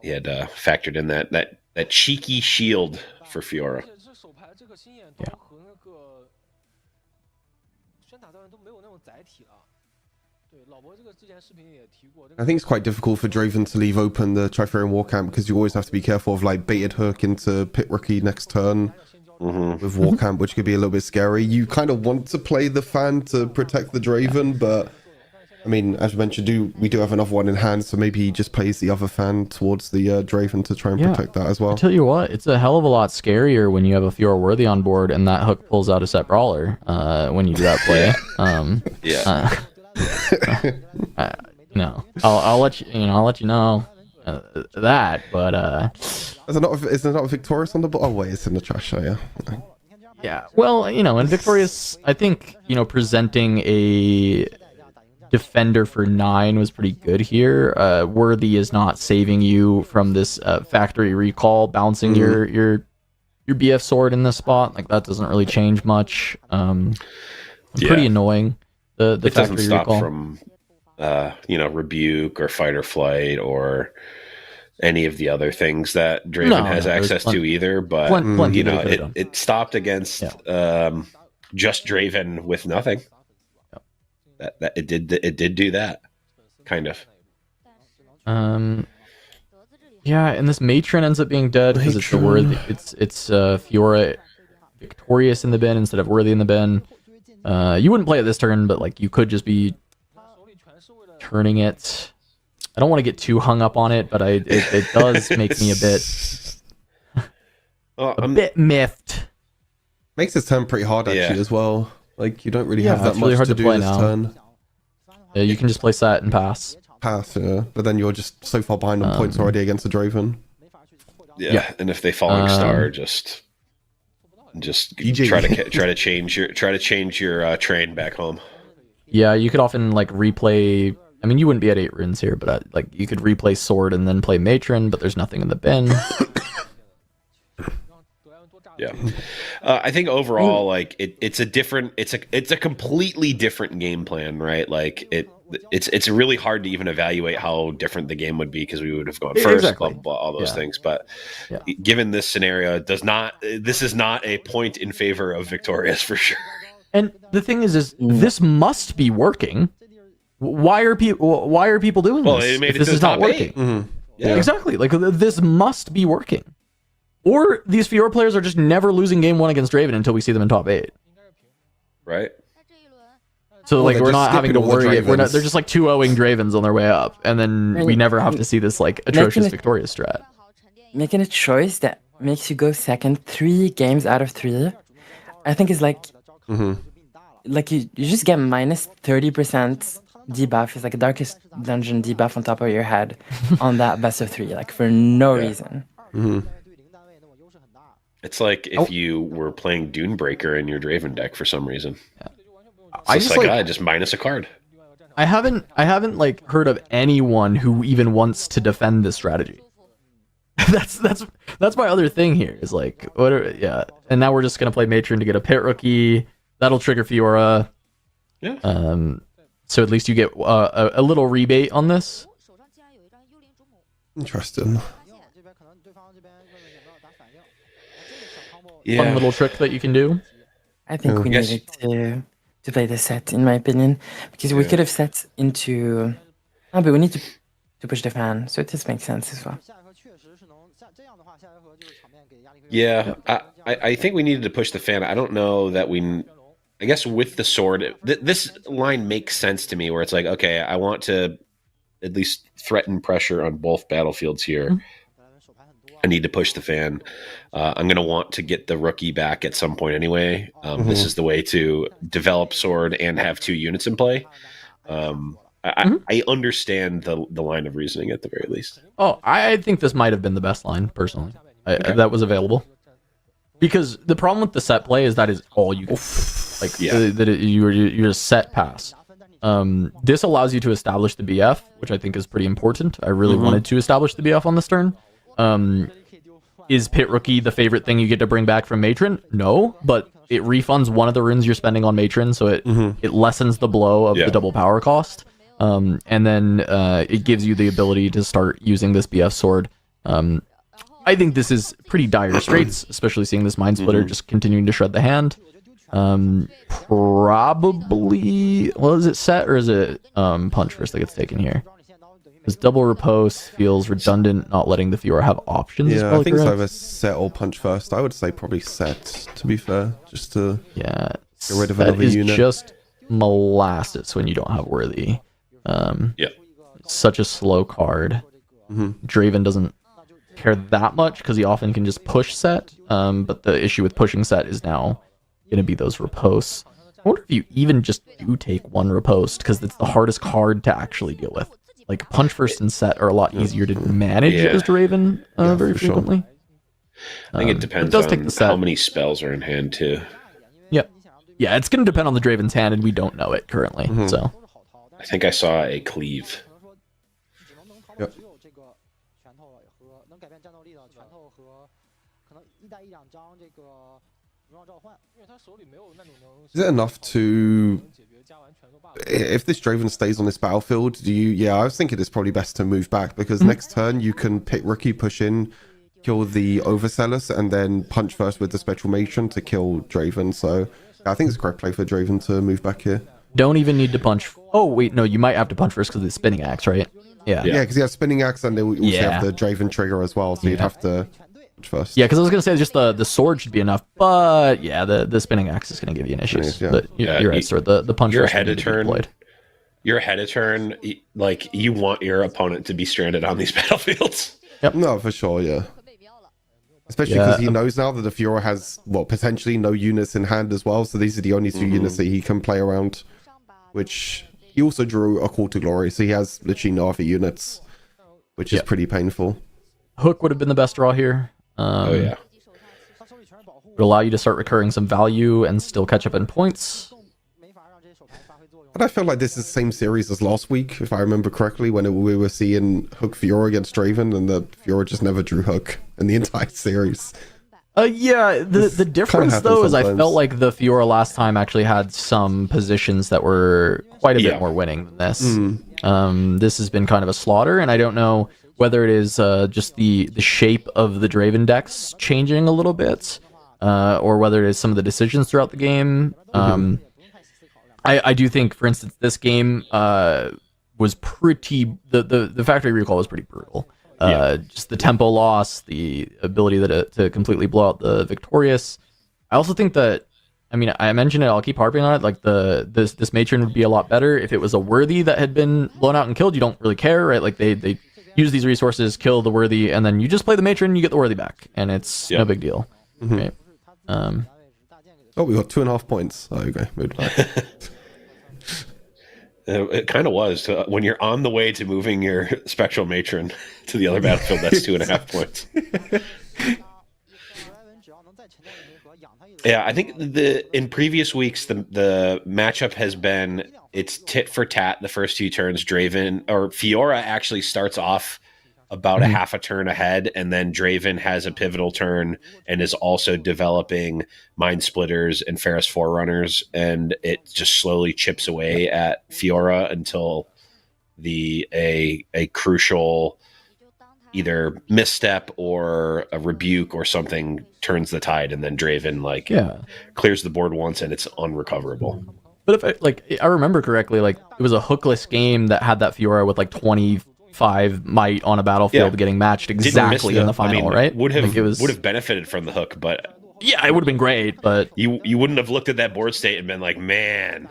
he had factored in that cheeky shield for Fiora. 而且这手牌这个心眼刀和那个宣塔教练都没有那种载体了。对，老伯这个之前视频也提过。 I think it's quite difficult for Draven to leave open the Trifarian War Camp because you always have to be careful of like baited hook into Pit Rookie next turn with War Camp, which could be a little bit scary. You kind of want to play the fan to protect the Draven, but I mean, as we mentioned, we do have another one in hand, so maybe he just plays the other fan towards the Draven to try and protect that as well. I tell you what, it's a hell of a lot scarier when you have a Fiora Worthy on board and that hook pulls out a set brawler when you do that play. No, I'll let you. I'll let you know that. But is there not a Victorious on the board? Oh wait, it's in the trash. Oh, yeah. yeah, well, and Victorious, I think presenting a defender for 9 was pretty good here. Worthy is not saving you from this factory recall bouncing your BF sword in this spot. Like that doesn't really change much. Pretty annoying. The It doesn't factory stop recall. from rebuke or fight or flight or any of the other things that Draven has there's access to either. But plenty that it could've done. it stopped against just Draven with nothing. That it did do that kind of. Yeah, and this matron ends up being dead because it's the worthy. It's Fiora victorious in the bin instead of worthy in the bin. You wouldn't play it this turn, but like you could just be turning it. I don't want to get too hung up on it, but it does make me a bit miffed. Makes this turn pretty hard actually as well. Like you don't really have that it's really much hard to to do play this now. turn. You can just play set and pass. Pass, yeah. But then you're just so far behind on points already against the Draven. Yeah, and if they falling star, just GG. try to change your train back home. Yeah, you could often like replay. I mean, you wouldn't be at 8 runes here, but like you could replay sword and then play matron, but there's nothing in the bin. Yeah, I think overall, like it's a completely different game plan, right? Like it's really hard to even evaluate how different the game would be because we would have gone first, Exactly. blah, blah, blah, all those things. But given this scenario, this is not a point in favor of Victorious for sure. And the thing is this must be working. Why are people doing Well, this? it made if it this to is the not top working. 8. Yeah. Exactly. Like this must be working. Or these Fiora players are just never losing game 1 against Draven until we see them in top 8. Right. So like they're we're just not having to skipping all the worry. Dravens. They're just like 2-0ing Dravens on their way up, and then we never have to see this like atrocious Victorious strat. Making a choice that makes you go second 3 games out of 3, I think is like, like you just get minus 30% debuff. It's like a darkest dungeon debuff on top of your head on that best of 3, like for no reason. It's like if you were playing Dunebreaker in your Draven deck for some reason. I It's just like, like just minus a card. I haven't like heard of anyone who even wants to defend this strategy. that's my other thing here is like and now we're just gonna play matron to get a pit rookie that'll trigger Fiora. Yeah. So at least you get a little rebate on this. 手上竟然有一张幽灵主母， Interesting. 发现 Yeah. Fun little trick that you can do. I think we Yes. needed to play the set, in my opinion, because we Yeah. could have set into. Oh, but we need to push the fan, so this makes sense as well. 下一回确实是能这样的话，下一回就是场面给压力会 Yeah, I think we needed to push the fan. I don't know that we. I guess with the sword, this line makes sense to me. Where it's like, okay, I want to at least threaten pressure on both battlefields here. I need to push the fan. I'm going to want to get the rookie back at some point anyway. This is the way to develop sword and have 2 units in play. I understand the line of reasoning at the very least. Oh, I think this might have been the best line, personally, that was available. Because the problem with the set play is that is all you get. Like, Yeah. you're a set pass. This allows you to establish the BF, which I think is pretty important. I really wanted to establish the BF on this turn. Is Pit Rookie the favorite thing you get to bring back from Matron? No, but it refunds one of the runes you're spending on Matron, so it lessens the blow of the double power cost. And then it gives you the ability to start using this BF sword. I think this is pretty dire straits, especially seeing this Mind Splitter just continuing to shred the hand. Probably, well, is it set or is it punch first that gets taken here? Because double riposte feels redundant, not letting the Fiora have options. is Yeah, I probably think it's correct. either set or punch first. I would say probably set, to be fair, just to Yeah, get rid of that another is unit. just molasses when you don't have worthy. Yeah. Such a slow card. Draven doesn't care that much because he often can just push set. But the issue with pushing set is now going to be those ripostes. I wonder if you even just do take one riposte because it's the hardest card to actually deal with. Like punch first and set are a lot easier to manage as Draven very for sure. frequently. I think it It depends does on take the set. how many spells are in hand too. Yep. Yeah, it's going to depend on the Draven's hand, and we don't know it currently. So I think I saw a cleave. 只能逃跑只有这个拳头和能改变战斗力的拳头和可能1带1、2张这个荣耀召唤。 因为他手里没有那种能 Is it enough to 解决加完拳头 bug。 if this Draven stays on this battlefield, do you? Yeah, I was thinking it's probably best to move back because next turn you can pick Rookie, push in, kill the Overzealous, and then punch first with the Spectral Matron to kill Draven. So yeah, I think it's a great play for Draven to move back here. don't even need to punch. Oh wait, no, you might have to punch first because of the spinning axe, right? Yeah. Yeah, because he has Spinning Axe and they also Yeah. have the Draven trigger as well, so you'd have to punch first. Yeah, because I was gonna say just the sword should be enough, but yeah, the spinning axe is gonna give you an issue. Yeah. But you're right, sir. The punch You're first ahead will of need to be turn. deployed. You're ahead of turn. Like you want your opponent to be stranded on these battlefields. No, for sure, yeah. 可被标了。 Especially Yeah. because he knows now that the Fiora has, well, potentially no units in hand as well, so these are the only 2 units that he can play around, 伤疤 which he also drew a Call to Glory, so he has literally no other units, which is Yeah. pretty painful. Hook would have been the best draw here. Oh yeah. 他手里全是保护， Would allow you to start recurring some value and still catch up in points. 没法让这些手牌发挥作用。 But I feel like this is the same series as last week, if I remember correctly, when we were seeing Hook Fiora against Draven, and the Fiora just never drew Hook in the entire series. Yeah, the difference happens though is I sometimes. felt like the Fiora last time actually had some positions that were quite a bit Yeah. more winning than this. This has been kind of a slaughter, and I don't know whether it is just the shape of the Draven decks changing a little bit, or whether it is some of the decisions throughout the game. I do think, for instance, this game was pretty. The factory recall was pretty brutal. Just the tempo loss, the ability to completely blow out the Victorious. I also think that, I mean, I mentioned it, I'll keep harping on it, like this Matron would be a lot better if it was a Worthy that had been blown out and killed. You don't really care, right? Like they use these resources, kill the Worthy, and then you just play the Matron and you get the Worthy back, and it's no big deal. Right? Oh, we got 2.5 points. Oh, okay. Moved back. It kind of was. When you're on the way to moving your Spectral Matron to the other battlefield, that's 2.5 points. Yeah, I think in previous weeks the matchup has been it's tit for tat the first 2 turns. Draven or Fiora actually starts off about a half a turn ahead, and then Draven has a pivotal turn and is also developing Mind Splitters and Ferris Forerunners, and it just slowly chips away at Fiora until a crucial either misstep or a rebuke or something turns the tide, and then Draven clears the board once and it's unrecoverable. But if I remember correctly, like it was a hookless game that had that Fiora with like 25 might on a battlefield getting matched exactly in the final, right? Would have benefited from the hook, but yeah, it would have been great, but you wouldn't have looked at that board state and been like, man,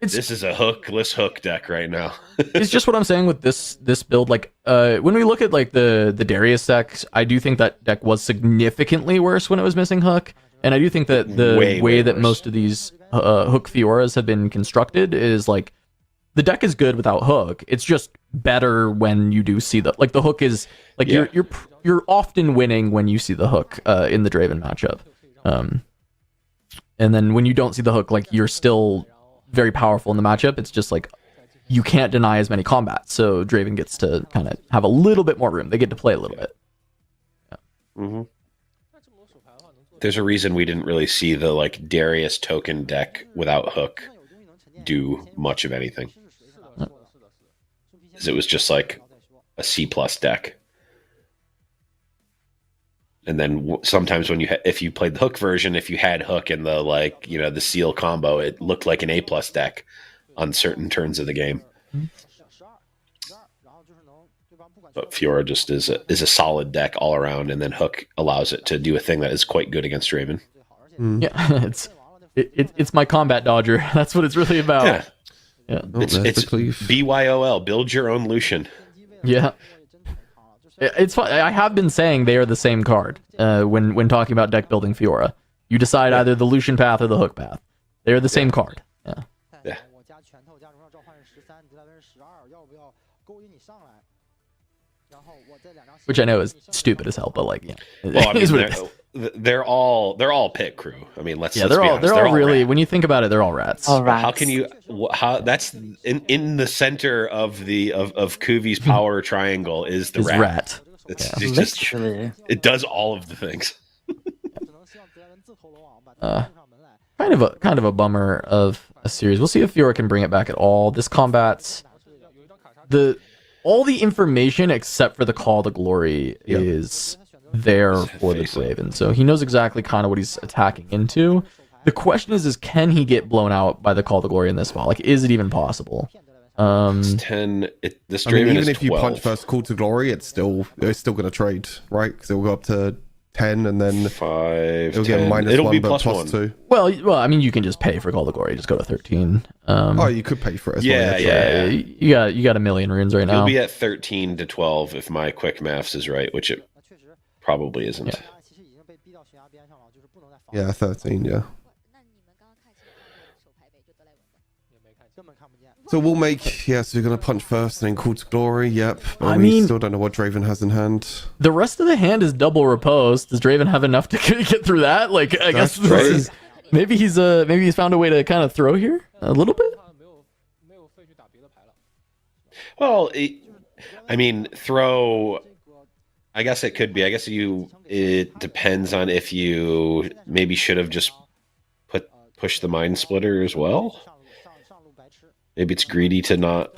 this is a hookless hook deck right now. It's just what I'm saying with this build. Like, when we look at like the Darius decks, I do think that deck was significantly worse when it was missing hook, and I do think that the way that most of these hook Fioras have been constructed is like the deck is good without hook. It's just better when you do see the hook is like you're often winning when you see the hook in the Draven matchup, and then when you don't see the hook, like you're still very powerful in the matchup. It's just like you can't deny as many combats, so Draven gets to kind of have a little bit more room. They get to play a little bit. Mm-hmm. There's a reason we didn't really see the like Darius token deck without hook do much of anything. Because it was just like a C+ deck. And then sometimes when if you played the hook version, if you had hook in the the seal combo, it looked like an A+ deck on certain turns of the game. But Fiora just is a solid deck all around, and then hook allows it to do a thing that is quite good against Draven. Yeah, it's my combat dodger. That's what it's really about. Yeah. It's BYOL, build your own Lucian. Yeah. It's fun. I have been saying they are the same card when talking about deck building Fiora. You decide either the Lucian path or the hook path. They are the same card. Yeah. Which I know is stupid as hell, but like, yeah. Well, I mean, they're all pit crew. I mean, let's be honest. They're all really, when you think about it, they're all rats. All rats. How can you? That's in the center of Kuvi's power triangle is the rat. It's just it does all of the things. Kind of a bummer of a series. We'll see if Fiora can bring it back at all. This combat's all the information except for the Call to Glory is there for the Draven, so he knows exactly kind of what he's attacking into. The question is can he get blown out by the Call to Glory in this fall? Like, is it even possible? It's 10. This Draven even is if 12. you punch first Call to Glory, it's still going to trade, right? Because it will go up to 10, and then 5. it'll get -1, it'll be but +1. +2. Well, I mean, you can just pay for Call to Glory. Just go to 13. You could pay for it as well. Yeah. You got a million runes right now. It'll be at 13 to 12 if my quick maths is right, which it probably isn't. Yeah, 13, yeah. So we'll make, so we're going to punch first and then Call to Glory, yep. But we still don't know what Draven has in hand. The rest of the hand is double repose. Does Draven have enough to get through that? Like, I guess this is, maybe he's found a way to kind of throw here a little bit. Well, throw. I guess it could be. I guess it depends on if you maybe should have just push the Mind Splitter as well. Maybe it's greedy to not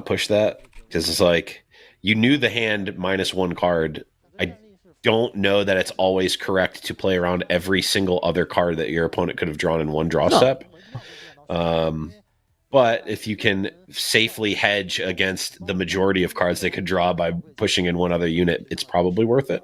push that, because it's like you knew the hand -1 card. I don't know that it's always correct to play around every single other card that your opponent could have drawn in one draw step. But if you can safely hedge against the majority of cards they could draw by pushing in one other unit, it's probably worth it.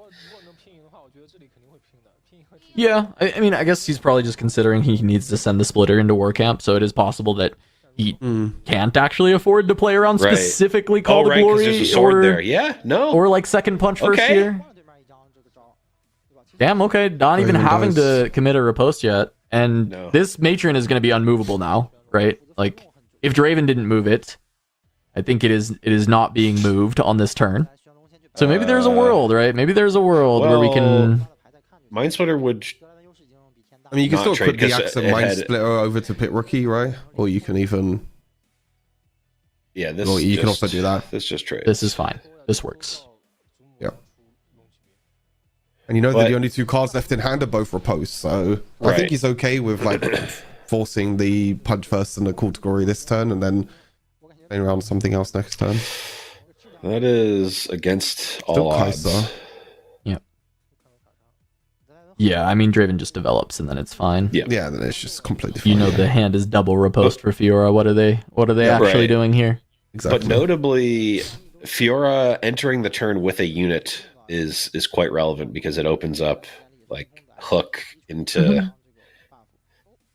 Yeah, I mean, I guess he's probably just considering he needs to send the splitter into war camp, so it is possible that he can't actually afford to play around specifically Call to Glory, there's a sword there. Yeah, no, or like second punch first here. Damn, okay, not even having to commit a riposte yet, and this matron is going to be unmovable now, right? Like, if Draven didn't move it, I think it is not being moved on this turn. So maybe there's a world, right? Maybe there's a world where we can. Mind Splitter would. I mean, you can still put the Axe and Mind Splitter over to Pit Rookie, right? Or you can even. Yeah, this. Well, you can also do that. This just trade. This is fine. This works. And you know that But- the only 2 cards left in hand are both riposte, so I Right. think he's okay with like forcing the punch first and the call to glory this turn, and then playing around something else next turn. That is against all Still odds. Kai'Sa. Yeah, I mean, Draven just develops and then it's fine. Yeah. Yeah, then it's just completely You fine. know the hand is double riposte for Fiora. What are they Yeah, actually right. doing here? Exactly. But notably, Fiora entering the turn with a unit is quite relevant because it opens up like hook into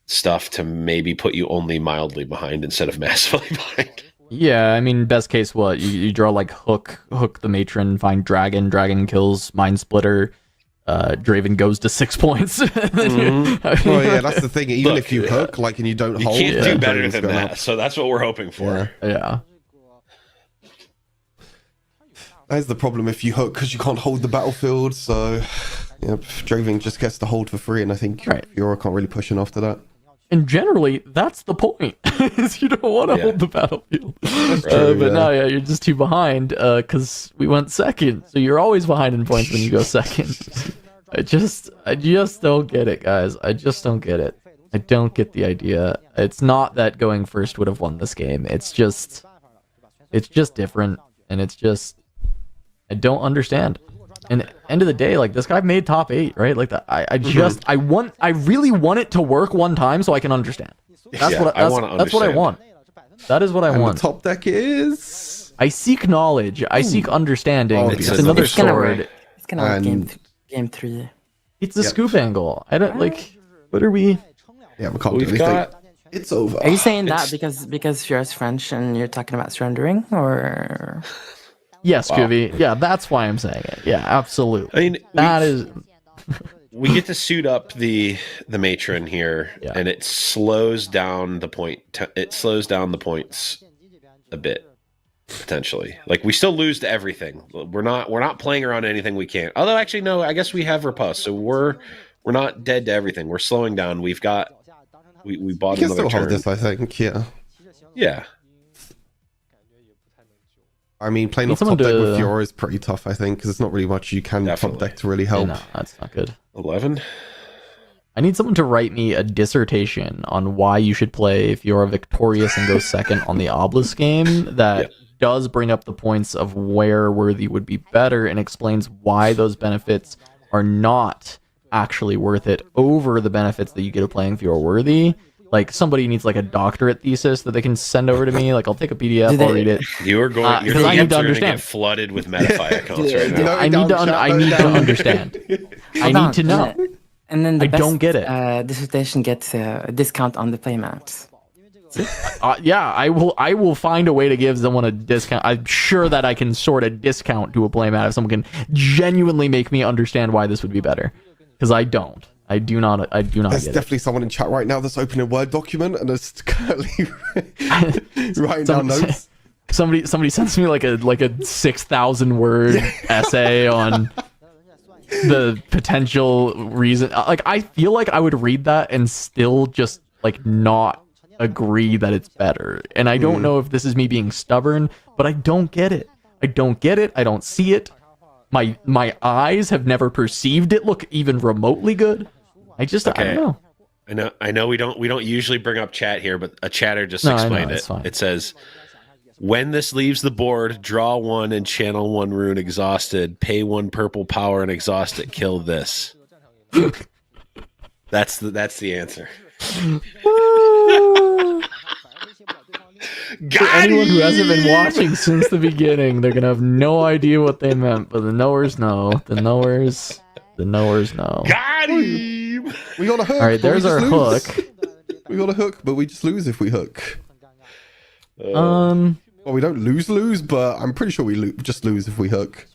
stuff to maybe put you only mildly behind instead of massively behind. Yeah, I mean, best case, what you draw like hook the matron, find dragon kills mind splitter. Draven goes to 6 points. Well, yeah, that's the thing. Even Look, if you hook, like, and you don't You hold, can't do then better Draven's than going that. up. So that's what we're hoping for. Yeah. Yeah. That is the problem if you hook, because you can't hold the battlefield. So, yeah, Draven just gets to hold for free, and I think Right. Fiora can't really push in after that. And generally, that's the point. Is you don't want to Yeah. hold the battlefield. true, But yeah. no, yeah, you're just too behind because we went second. So you're always behind in points when you go second. I just don't get it, guys. I just don't get it. I don't get the idea. It's not that going first would have won this game. It's just different, and it's just I don't understand. And end of the day, like, this guy made top 8, right? Like, I really want it to work one time so I can understand. That's Yeah, what I wanna that's what I understand. want. That is what I And want. the top deck is... I seek knowledge. I seek understanding. Oh, it's it's another It's gonna sword. work. It's gonna work And- game 3. It's a Yep. scoop angle. I don't like. What are we? Yeah, we can't do We've anything. got It's over. Are you saying that It's- because Fiora's French and you're talking about surrendering, or Yes, Wow. Kuvi. Yeah, that's why I'm saying it. Yeah, absolutely. I mean, That is. we get to suit up the matron here, Yeah. and it slows down the it slows down the points a bit potentially. Like, we still lose to everything. We're not playing around anything we can't. Although, actually, no. I guess we have riposte, so we're not dead to everything. We're slowing down. We bought We can another still hold turn. this, I think, yeah. Yeah. I mean, playing Need off top someone deck to- with Fiora is pretty tough, I think, because there's not really much you can Definitely. top deck to really Yeah, help. no, that's not good. 11. I need someone to write me a dissertation on why you should play if you're victorious and go second on the Obelisk game that Yep. does bring up the points of where Worthy would be better and explains why those benefits are not actually worth it over the benefits that you get of playing if you're Worthy. Like, somebody needs like a doctorate thesis that they can send over to me. Like, I'll take a PDF, Do I'll they- read it. You're going. Your 'cause I need DMs to are going to understand. get flooded with Metafy accounts right No, now. I need to understand. I Hold need on, to know. And then the I don't get it. Dissertation gets a discount on the playmats. Yeah, I will find a way to give someone a discount. I'm sure that I can sort a discount to a playmat if someone can genuinely make me understand why this would be better. Because I don't. I do not There's get it. definitely someone in chat right now that's opening a Word document and is currently writing down notes. Somebody sends me like a 6,000 word essay on the potential reason. Like, I feel like I would read that and still just like not agree that it's better. And I don't know if this is me being stubborn, but I don't get it. I don't see it. My eyes have never perceived it look even remotely good. I don't know. I know we don't usually bring up chat here, but a chatter just No, I know, explained it's it. fine. It says, when this leaves the board, draw 1 and channel 1 rune exhausted, pay 1 purple power and exhaust it, kill this. That's the answer. For anyone who hasn't been watching since the beginning, they're gonna have no idea what they meant, but the knowers know. The knowers know. Got him! We got a hook. All right, but we there's our just lose. hook. We got a hook, but we just lose if we hook. Well, we don't lose, but I'm pretty sure we just lose if we hook.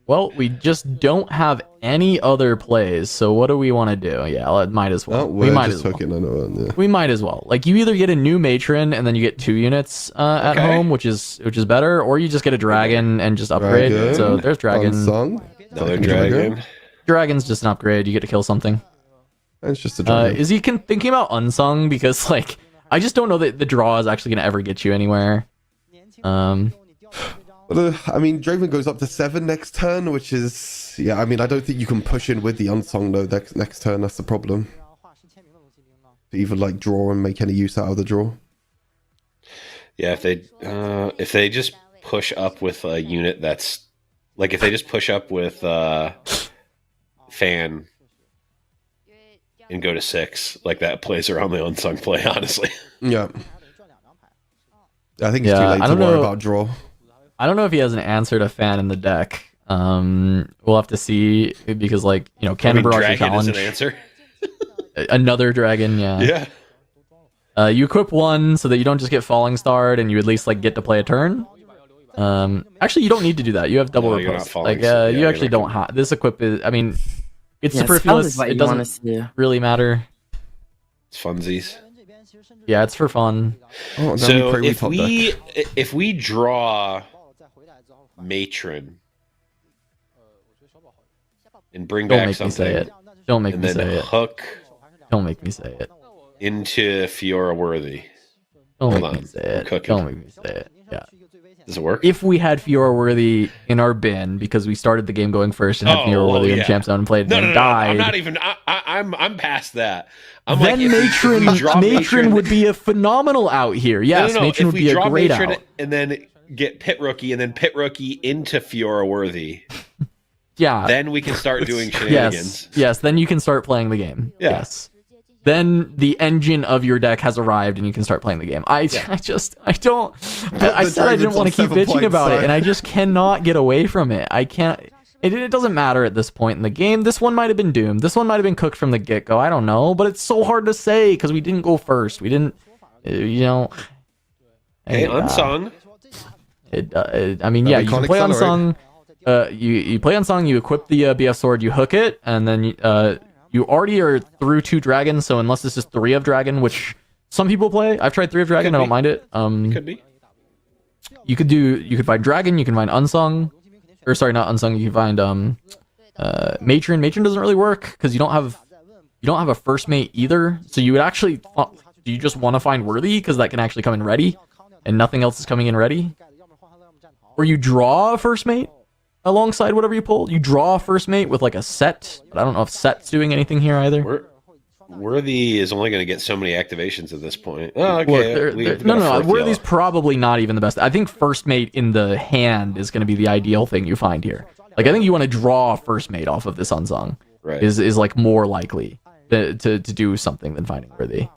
we just don't have any other plays. So what do we want to do? Yeah, might as well. Oh, We we're might just as well. hooking another one. Yeah. We might as well. Like, you either get a new matron and then you get 2 units at Okay. home, which is better, or you just get a dragon and just upgrade. Dragon, So there's dragon. Unsung. Another Second dragon. Dragon's just an upgrade. You get to kill something. And it's just a dragon. Is he thinking about unsung? Because, like, I just don't know that the draw is actually going to ever get you anywhere. But, I mean, Draven goes up to 7 next turn, which is... Yeah, I mean, I don't think you can push in with the Unsung, though, next turn. That's the problem. To even, like, draw and make any use out of the draw. Yeah, if they just push up with a unit that's... Like, if they just push up with Fan and go to 6, like, that plays around the Unsung play, honestly. Yeah. I think it's too late to worry about draw. I don't know if he has an answer to Fan in the deck. We'll have to see, because, like, you know, Cannon Barrage Challenge. Is an answer? Another dragon, yeah. Yeah. You equip one so that you don't just get Falling Starred, and you at least, like, get to play a turn. Actually, you don't need to do that. You have double riposte. Like, you actually don't have... This equip is... I mean, it's superfluous. It doesn't really matter. It's funsies. Yeah, it's for fun. Oh, so if we draw Matron and bring back something, don't make me say it. Hook. Don't make me say it. Into Fiora Worthy. Don't make me say it. Don't make me say it. Yeah. Does it work? If we had Fiora Worthy in our bin because we started the game going first and had Fiora Worthy in Champ Zone and played and died. I'm not even. I'm past that. I'm then like, Matron would be a phenomenal out here. Yes, Matron would be a great out. And then get Pit Rookie and then Pit Rookie into Fiora Worthy. Yeah. Then we can start doing shenanigans. Yes. Then you can start playing the game. Yeah. Yes. Then the engine of your deck has arrived and you can start playing the game. I said I didn't want to keep bitching about it, and I just cannot get away from it. I can't. It doesn't matter at this point in the game. This one might have been doomed. This one might have been cooked from the get-go. I don't know, but it's so hard to say because we didn't go first. We didn't, you know. Hey, Unsung. I mean, yeah, you can play Unsung. You play Unsung. You equip the BF sword. You hook it, and then you already are through 2 dragons. So unless this is 3 of dragon, which some people play, I've tried 3 of dragon. I don't mind it. Could be. You could find dragon. You can find Unsung. Or sorry, not Unsung. You can find Matron. Matron doesn't really work because you don't have a first mate either. So you would actually do you just want to find Worthy because that can actually come in ready, and nothing else is coming in ready. Or you draw a first mate alongside whatever you pull. You draw a first mate with like a set, but I don't know if set's doing anything here either. Worthy is only going to get so many activations at this point. Oh, okay. No. Worthy's probably not even the best. I think first mate in the hand is going to be the ideal thing you find here. Like, I think you want to draw a first mate off of this Unsung. Right. Is like more likely to do something than finding Worthy.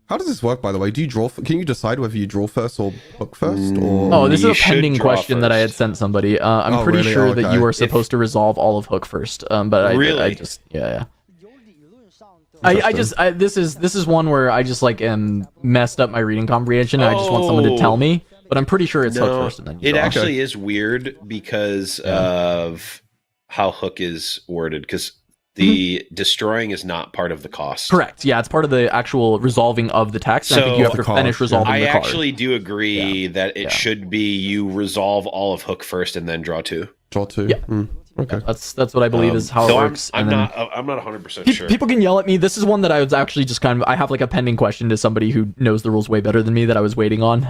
How does this work, by the way? Do you draw? Can you decide whether you draw first or hook first? Or oh, this is a pending question that I had sent somebody. I'm pretty sure that you are supposed to resolve all of hook first. But I just yeah. This is one where I just like am messed up my reading comprehension. I just want someone to tell me, but I'm pretty sure it's hook first and then you draw. It actually is weird because of how hook is worded, because the destroying is not part of the cost. Correct. Yeah, it's part of the actual resolving of the text. So I think you have to finish resolving the card. I actually do agree that it should be you resolve all of hook first and then draw 2. Draw 2. Yeah. Okay. That's what I believe is how it works. I'm not 100% sure. People can yell at me. This is one that I was actually just I have like a pending question to somebody who knows the rules way better than me that I was waiting on.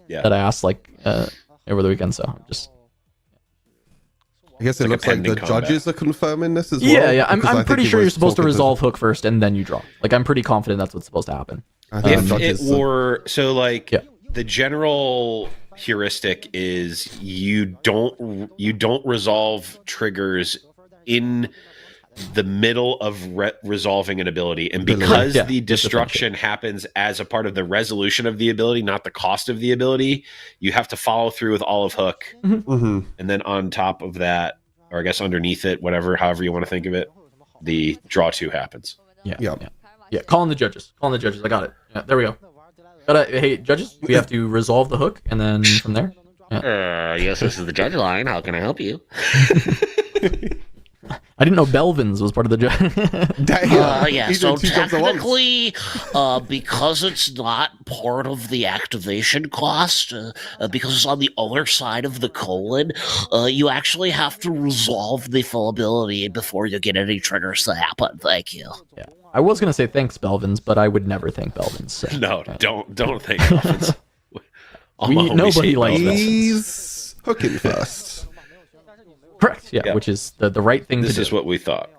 That I asked like over the weekend. So I'm just. I guess it looks like the judges are confirming this as well. Yeah. I'm pretty sure you're supposed to resolve hook first and then you draw. Like, I'm pretty confident that's what's supposed to happen. The general heuristic is you don't resolve triggers in the middle of resolving an ability, and because the destruction happens as a part of the resolution of the ability, not the cost of the ability, you have to follow through with all of hook, and then on top of that, or I guess underneath it, however you want to think of it, the draw 2 happens. Yeah. Calling the judges. I got it. Yeah, there we go. Hey, judges, we have to resolve the hook, and then from there. Yes, this is the judge line. How can I help you? I didn't know Belvins was part of the judge. So technically, because it's not part of the activation cost, because it's on the other side of the colon, you actually have to resolve the full ability before you get any triggers to happen. Thank you. Yeah. I was going to say thanks, Belvins, but I would never thank Belvins. So. No, don't thank Belvins. Nobody likes this. He's hooking first. Correct. Yeah, Yeah. which is the right thing to This do. is what we thought.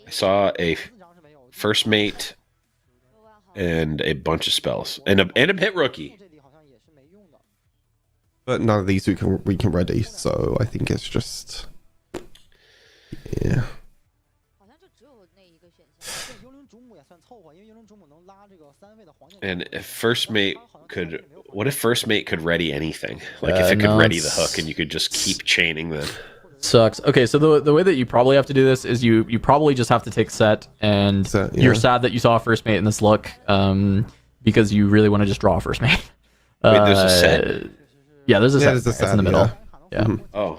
I saw a first mate and a bunch of spells and a pit rookie. But none of these we can ready, so I think it's just yeah. 好像就只有那一个选项。 幽灵主母也算凑合，因为幽灵主母能拉这个3位的黄金。 And if first mate could, what if first mate could ready anything? Like if it could no, ready the it's- hook and you could just keep chaining them. Sucks. Okay, so the way that you probably have to do this is you probably just have to take set, and Set, you're yeah. sad that you saw a first mate in this look, because you really want to just draw a first mate. Wait, there's a set? Yeah, there's a set. there's a It's set, in the middle. yeah. Yeah. Oh,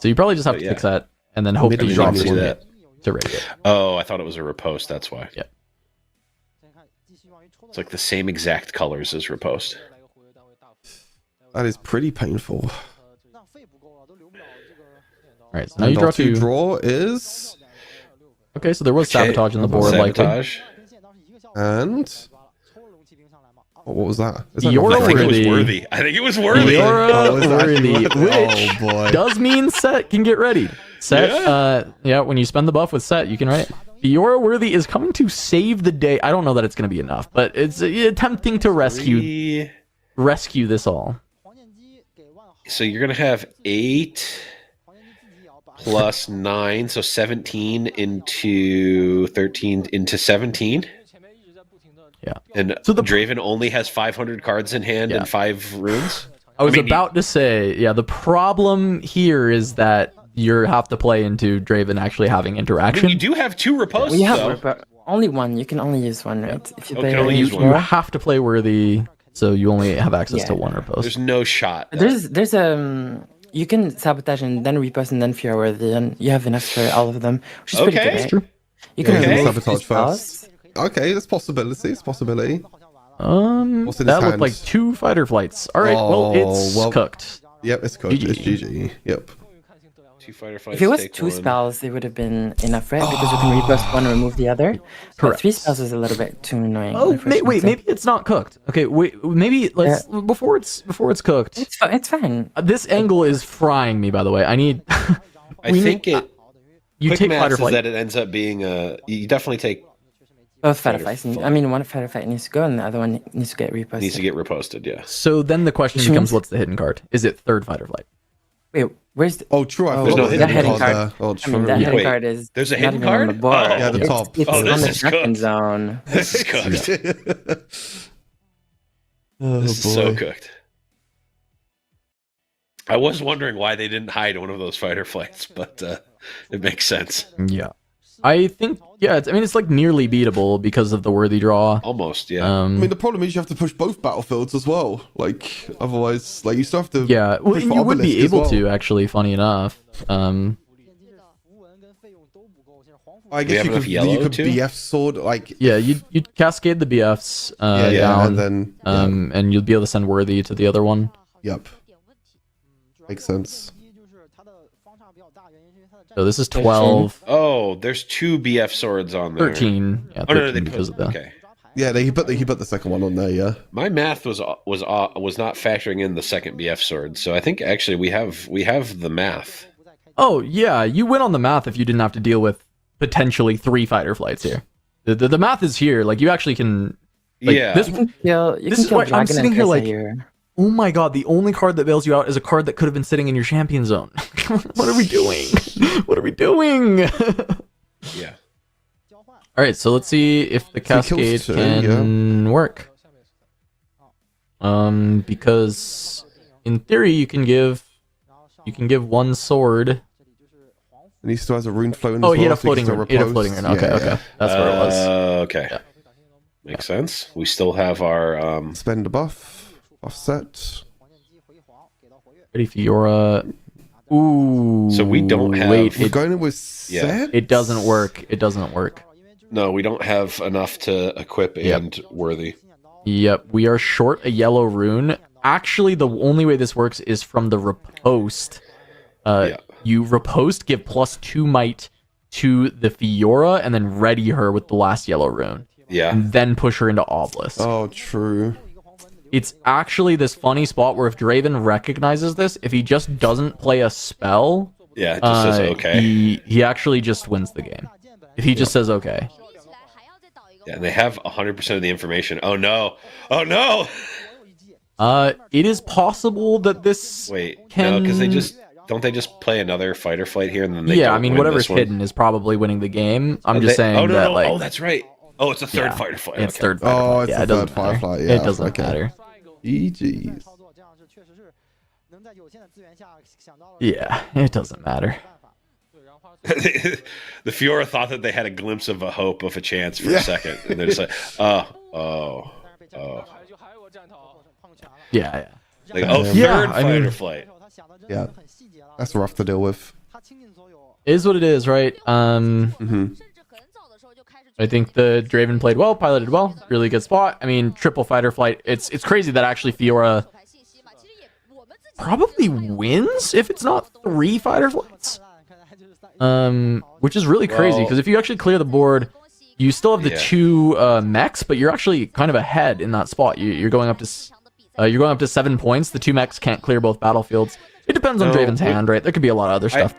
So you probably just have to Yeah. take set, and then hope that Maybe you draw you a see first that. mate to raid it. oh, I thought it was a riposte. That's why. Yeah. It's like the same exact colors as riposte. That is pretty painful. All right, so now you And draw our two. draw is Okay, so there was Okay. sabotage on the board, likely. Sabotage. and what was that? Is that Fiora not I think it was Worthy. worthy. I think it was worthy. Fiora Oh, is that Worthy, actually worthy? which Oh, boy. does mean set can get ready. Set, yeah, when you spend the buff with set, you can write. Fiora Worthy is coming to save the day. I don't know that it's going to be enough, but it's attempting to rescue this all. So you're gonna have 8 plus 9, so 17 into 13 into 17. Yeah. And So the- Draven only has 500 cards in hand Yeah. and 5 runes. I was mean, about to say, yeah, the problem here is that you have to play into Draven actually having I mean, interaction. you do have 2 ripostes, We have though. but only one. You can only use one, right? If you Oh, play can only a use You one. Fiora. have to play Worthy, so you only have access to Yeah. one repost. There's no shot. There's you can sabotage and then repost and then Fiora Worthy, and you have enough for all of them, which is pretty Okay. good. That's Right? You can Yeah, remove sabotage two spells. Okay, that's possibility. It's possibility. What's in his That looked hand? like 2 fighter flights. All right, well, it's cooked. Yep, it's cooked. It's GG. Yep. 2 fighter fights. If it was take 2 one. spells, it would have been enough, right? Because you can repost one, remove the other. But Correct. 3 spells is a little bit too annoying. Oh, the first one, wait, so- maybe it's not cooked. Okay, wait, maybe let's before it's cooked. It's fine. This angle is frying me, by the way. I need. I we think need- it. You Quick take maths fighter is flight. that it ends up being you definitely take Both fighter Fighter fights. fight. I mean, one fighter fight needs to go, and the other one needs to get reposted. needs to get reposted. Yeah. So then the question Which becomes, means- what's the hidden card? Is it third fighter flight? Wait, where's the? Oh, true. I Oh, There's forgot no the hidden hidden card. there. Oh, I true. mean, that Yeah. hidden Wait, card is there's a not hidden even on the card? board. Oh. Yeah, the It's- top. It's Oh, on this the is second cooked. zone. This is cooked. Oh, This is so boy. cooked. I was wondering why they didn't hide one of those fighter flights, but it makes sense. Yeah. I think, yeah, it's like nearly beatable because of the worthy draw. Almost, yeah. I mean, the problem is you have to push both battlefields as well. Like, otherwise, like, you still have to. Yeah, well, push and for you would be obelisk as able well. to, actually, funny enough. I guess have you enough could, yellow, you could too? BF sword, like. Yeah, you'd cascade the BFs Yeah, yeah, down, and then. Yeah, and you'll be able to send worthy to the other one. yep. Makes sense. So this is 12, Oh, there's 2 BF swords on there. 13. Yeah, 13 Oh no, they because of put, the. okay. Yeah, he put the second one on there, yeah. My math was not factoring in the second BF sword, so I think actually we have the math. Oh yeah, you win on the math if you didn't have to deal with potentially 3 fighter flights here. The math is here. Like you actually can. Like, Yeah. This, You can kill This is why I'm Dragon sitting and here like- Kai'Sa here. oh my god, the only card that bails you out is a card that could have been sitting in your champion zone. What are we doing? What are we doing? Yeah. All right, so let's see if the So he cascade kills two, can work. Because in theory you can give one sword. And he still has a rune floating Oh, as he had well, a so he can floating still rune. He had a riposte. floating rune. Okay, Yeah, okay, that's what it was. Okay. Yeah. Makes sense. We still have our yeah. Spend a buff. Offset. Ready Fiora. Ooh. So we don't have- Wait, We're it, going in with Yeah. set? it doesn't work. It doesn't work. no, we don't have enough to equip Yep. and worthy. Yep, we are short a yellow rune. Actually, the only way this works is from the riposte. Yeah. You riposte, give +2 might to the Fiora, and then ready her with the last yellow rune. Yeah. And then push her into Obelisk. Oh, true. it's actually this funny spot where if Draven recognizes this, if he just doesn't play a spell, Yeah, it just says okay. he actually just wins the game. If he just says okay. Yeah, and they have 100% of the information. Oh no! Oh no! It is possible that this Wait, can... no, because they just play another fight or flight here and then they yeah, don't I mean win whatever's this one? hidden is probably winning the game. I'm just They- saying oh, no, that no. like Oh, that's right. Oh, it's a third yeah, fight or flight. It's Okay. third fight or Oh, flight. it's Yeah, the it doesn't third matter. fight, yeah, It doesn't okay. matter. GG's. 操作这样是确实是能在有限的资源下想到了 Yeah, it doesn't matter. 对，然后花了The Fiora thought that they had a glimpse of a hope of a chance for a second, and they're just like, oh. 还有个战头， Yeah, yeah. Like, oh, Yeah, third I fight mean- or flight. 他想的真 Yeah. 的很细节了 That's rough to deal with. 他倾尽所有 Is what it is, right? Hmm. I think the Draven played well, piloted well, really good spot. I mean, triple fight or flight. It's crazy that actually Fiora probably wins if it's not 3 fight or flights. 看来就是三 Which is really crazy Well- because if you actually clear the board, you still have the Yeah. 2 mechs, but you're actually kind of ahead in that spot. You're going up to 7 points. The 2 mechs can't clear both battlefields. It depends on No, Draven's hand, right? There could be a lot of other stuff.